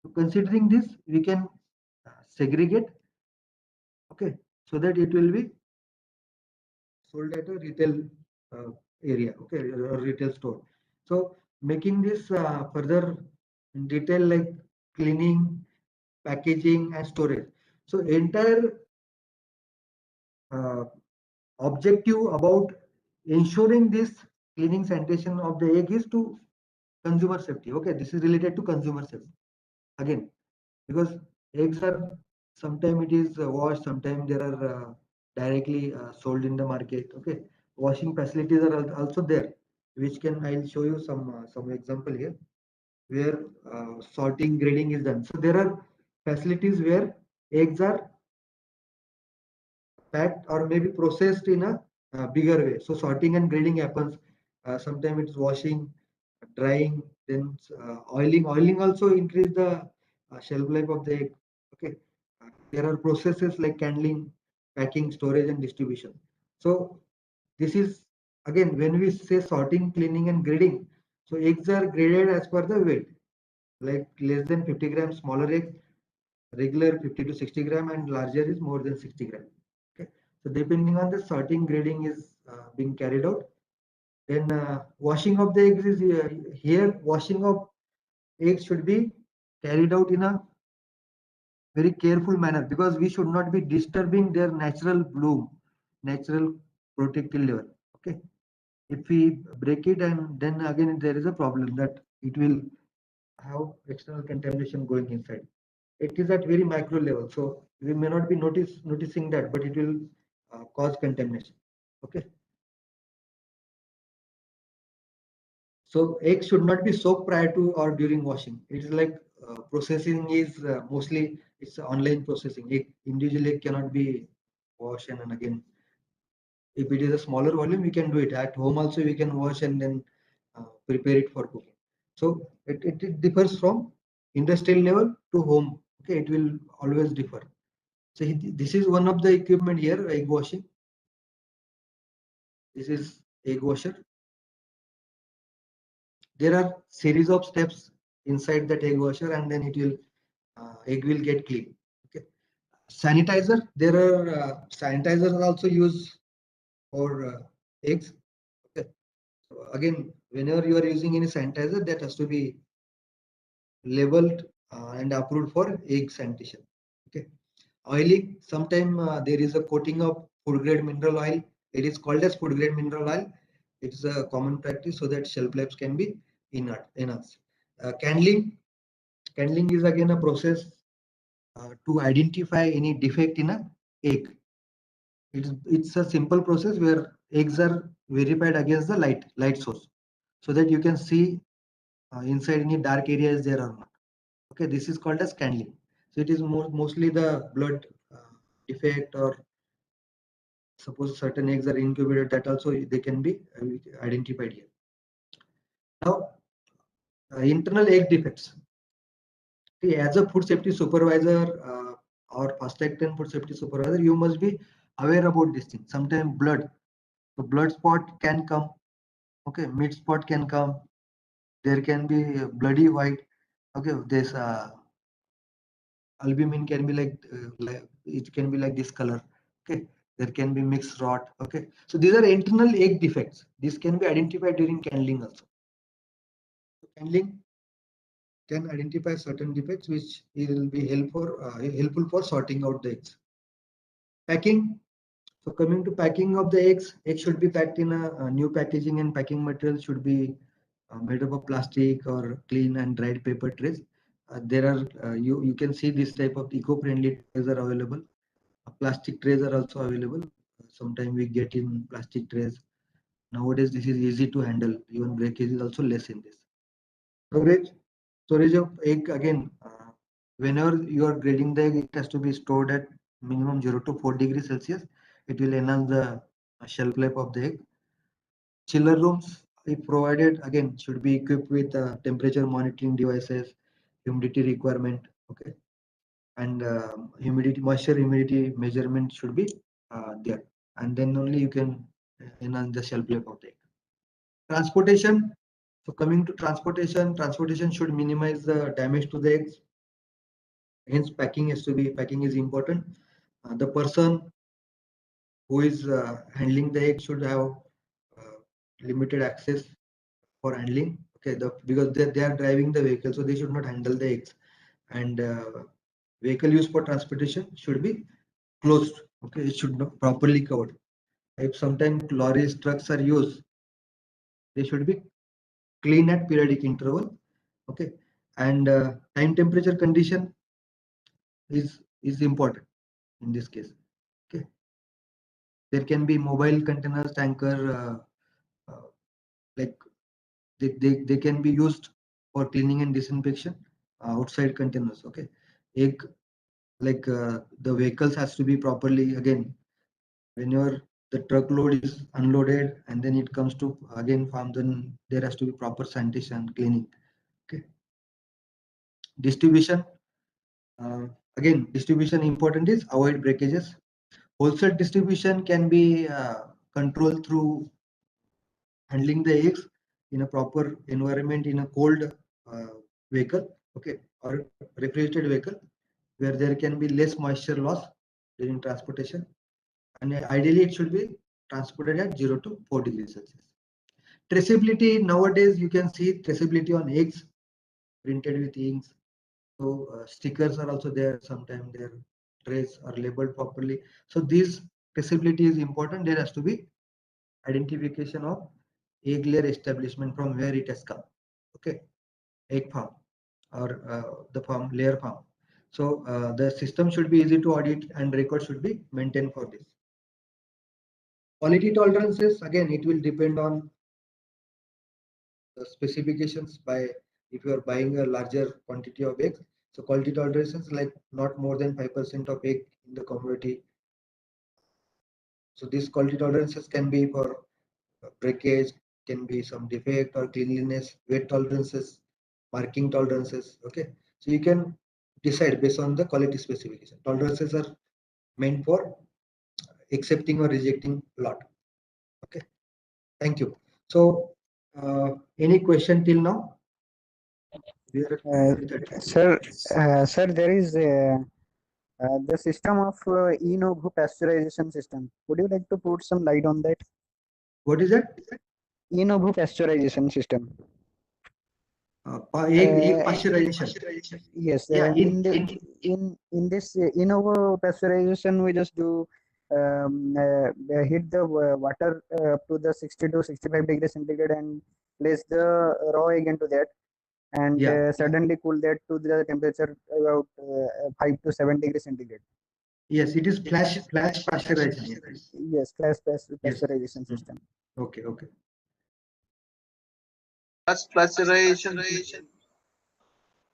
So considering this, we can segregate, okay, so that it will be sold at a retail area, okay, or retail store. So making this further in detail, like cleaning, packaging, and storage. So entire objective about ensuring this cleaning sanitation of the egg is to consumer safety. Okay, this is related to consumer safety again, because eggs are sometimes it is washed, sometimes there are directly sold in the market. Okay, washing facilities are also there, which can I'll show you some example here where sorting, grading is done. So there are facilities where eggs are packed or maybe processed in a bigger way. So sorting and grading happens. Sometimes it's washing, drying, then oiling. Oiling also increase the shelf life of the egg. Okay, there are processes like candling, packing, storage, and distribution. So this is again when we say sorting, cleaning, and grading. So eggs are graded as per the weight, like less than 50 grams, smaller eggs, regular 50 to 60 gram, and larger is more than 60 gram. Okay, so depending on the sorting, grading is being carried out. Then washing of the eggs is here. Washing of eggs should be carried out in a very careful manner because we should not be disturbing their natural bloom, natural protective level. Okay, if we break it and then again there is a problem that it will have external contamination going inside. It is at very micro level, so we may not be noticing that, but it will cause contamination. Okay. So eggs should not be soaked prior to or during washing. It is like processing is mostly it's online processing. Individual egg cannot be washed and again. If it is a smaller volume, we can do it at home. Also, we can wash and then prepare it for cooking. So it differs from industrial level to home. Okay, it will always differ. So this is one of the equipment here, egg washing. This is egg washer. There are series of steps inside that egg washer, and then it will egg will get clean. Okay. Sanitizer. There are sanitizers also used for eggs. Okay. So again, whenever you are using any sanitizer, that has to be labeled and approved for egg sanitation. Okay. Oiling. Sometimes there is a coating of food grade mineral oil. It is called as food grade mineral oil. It's a common practice so that shelf lives can be enhanced. Candling. Candling is again a process to identify any defect in a egg. It's a simple process where eggs are verified against the light source, so that you can see inside any dark area is there or not. Okay, this is called as candling. So it is mostly the blood defect, or suppose certain eggs are incubated, that also they can be identified here. Now, internal egg defects. See, as a food safety supervisor or fast track 10 food safety supervisor, you must be aware about this thing. Sometimes blood, so blood spot can come. Okay, meat spot can come. There can be bloody white. Okay, this albumin can be like it can be like this color. Okay, There can be mixed rot. Okay, so these are internal egg defects. These can be identified during candling also. So candling can identify certain defects which will be helpful for sorting out the eggs. Packing. So coming to packing of the eggs should be packed in a new packaging, and packing material should be made up of plastic or clean and dried paper trays. There are you can see this type of eco-friendly trays are available. Plastic trays are also available. Sometimes we get in plastic trays. Nowadays this is easy to handle. Even breakage is also less in this. Storage of egg, again, whenever you are grading the egg, it has to be stored at minimum 0 to 4 degrees Celsius. It will enhance the shelf life of the egg. Chiller rooms, if provided, again, should be equipped with temperature monitoring devices, humidity requirement, okay, and moisture humidity measurement should be there, and then only you can enhance the shelf life of the egg. Transportation. So coming to transportation should minimize the damage to the eggs. Hence, packing is important. The person who is handling the egg should have limited access for handling. Okay, because they are driving the vehicle, so they should not handle the eggs. And vehicle used for transportation should be closed. Okay, it should not properly covered. If sometimes lorries, trucks are used, they should be clean at periodic interval. Okay, and time temperature condition is important in this case. Okay, there can be mobile containers, tanker, like they can be used for cleaning and disinfection outside containers. Okay, egg, like the vehicles has to be properly, again, whenever the truckload is unloaded and then it comes to again farm, then there has to be proper sanitation, cleaning. Okay, distribution. Again, distribution important is avoid breakages. Wholesale distribution can be controlled through handling the eggs in a proper environment in a cold vehicle, okay, or refrigerated vehicle, where there can be less moisture loss during transportation, and ideally it should be transported at 0 to 4 degrees Celsius. Traceability, nowadays you can see traceability on eggs printed with inks. So stickers are also there. Sometimes their trays are labeled properly. So this traceability is important. There has to be identification of egg layer establishment from where it has come. Okay, egg farm or the farm layer farm. So the system should be easy to audit and record should be maintained for this. Quality tolerances, again, it will depend on the specifications. By if you are buying a larger quantity of eggs, so quality tolerances like not more than 5% of egg in the commodity. So these quality tolerances can be for breakage, can be some defect or cleanliness, weight tolerances, marking tolerances. Okay, so you can decide based on the quality specification. Tolerances are meant for accepting or rejecting lot. Okay, thank you. So any question till now? Sir, there is the system of in-ovo pasteurization system. Would you like to put some light on that? What is that? In-ovo pasteurization system. Egg pasteurization. Yes, Yeah, in this in-ovo pasteurization, we just do heat the water up to the 60 to 65 degrees centigrade and place the raw egg into that, and suddenly cool that to the temperature about 5 to 7 degrees centigrade. Yes, it is flash pasteurization. Yes, flash pasteurization system. Okay, okay. That's pasteurization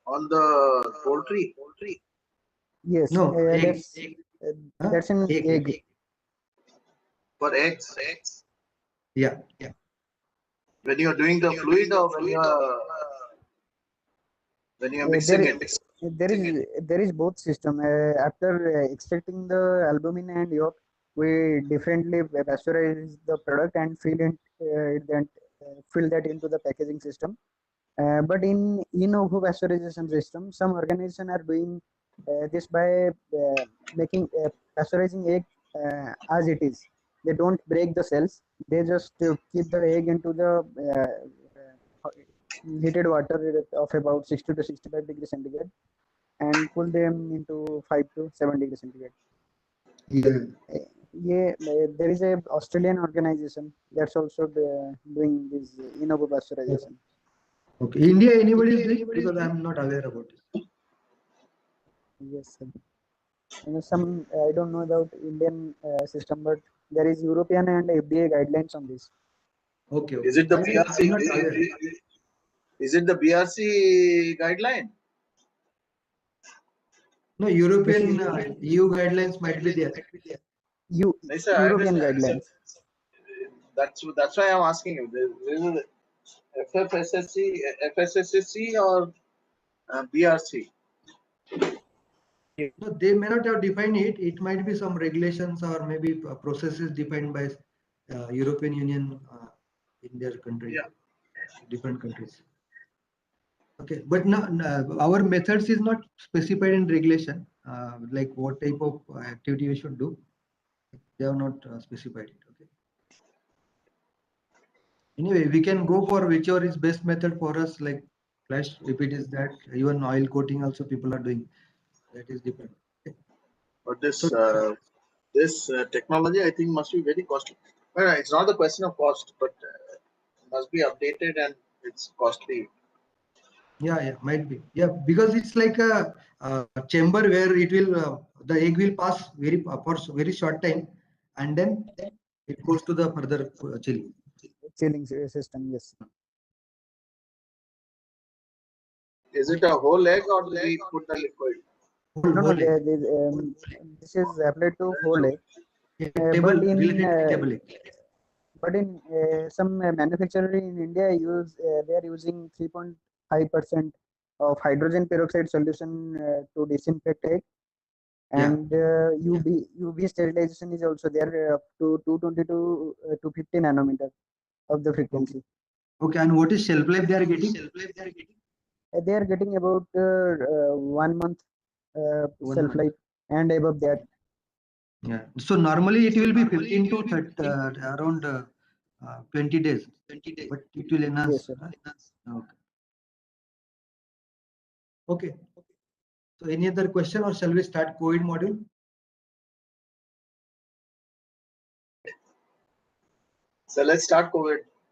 on the poultry. Yes, No, that's an egg. For eggs. Yeah. When you're doing the fluid or when you're mixing it. There is both system. After extracting the albumin and yolk, we differently pasteurize the product and fill that into the packaging system. But in in-ovo pasteurization system, some organizations are doing this by making pasteurizing egg as it is. They don't break the cells. They just keep the egg into the heated water of about 60 to 65 degrees centigrade and cool them into 5 to 7 degrees centigrade. Yeah. Yeah, there is a Australian organization that's also doing this in vivo pasteurization. Okay. India, anybody is doing? Because I'm not aware about it. Yes, sir. Some I don't know about Indian system, but there is European and FDA guidelines on this. Okay. Is it the I'm BRC? not aware. Is it the BRC guideline? No, European EU guidelines might be there. Yes, sir, I European understand. guidelines. That's why I'm asking you. Is it FSSC or BRC? No, they may not have defined it. It might be some regulations or maybe processes defined by European Union in their country, Yeah. different countries. Okay, but no, our methods is not specified in regulation, like what type of activity we should do. They have not specified it. Okay. Anyway, we can go for whichever is best method for us, like flash. If it is that, even oil coating also people are doing. That is different. Okay. But this So, technology, I think, must be very costly. Well, it's not a question of cost, but must be updated and it's costly. yeah, might be. Yeah, because it's like a, chamber where it will the egg will pass for very short time, and then it goes to the further chilling. Chilling system, yes. Is it a whole egg or do we put the liquid? No, Whole egg. this is applied to whole egg. Yeah, But related table egg. some manufacturer in India they are using 3.5% of hydrogen peroxide solution to disinfect egg, and UV sterilization is also there up to 220 to 250 nanometer of the frequency. Okay, and what is shelf life they are getting? They are getting about 1 month 1 shelf month. life and above that. Yeah. So normally it will be 15 to 30, around 20 days, but it will enhance. Yes, sir. Okay. Okay. So any other question or shall we start COVID module? So let's start COVID.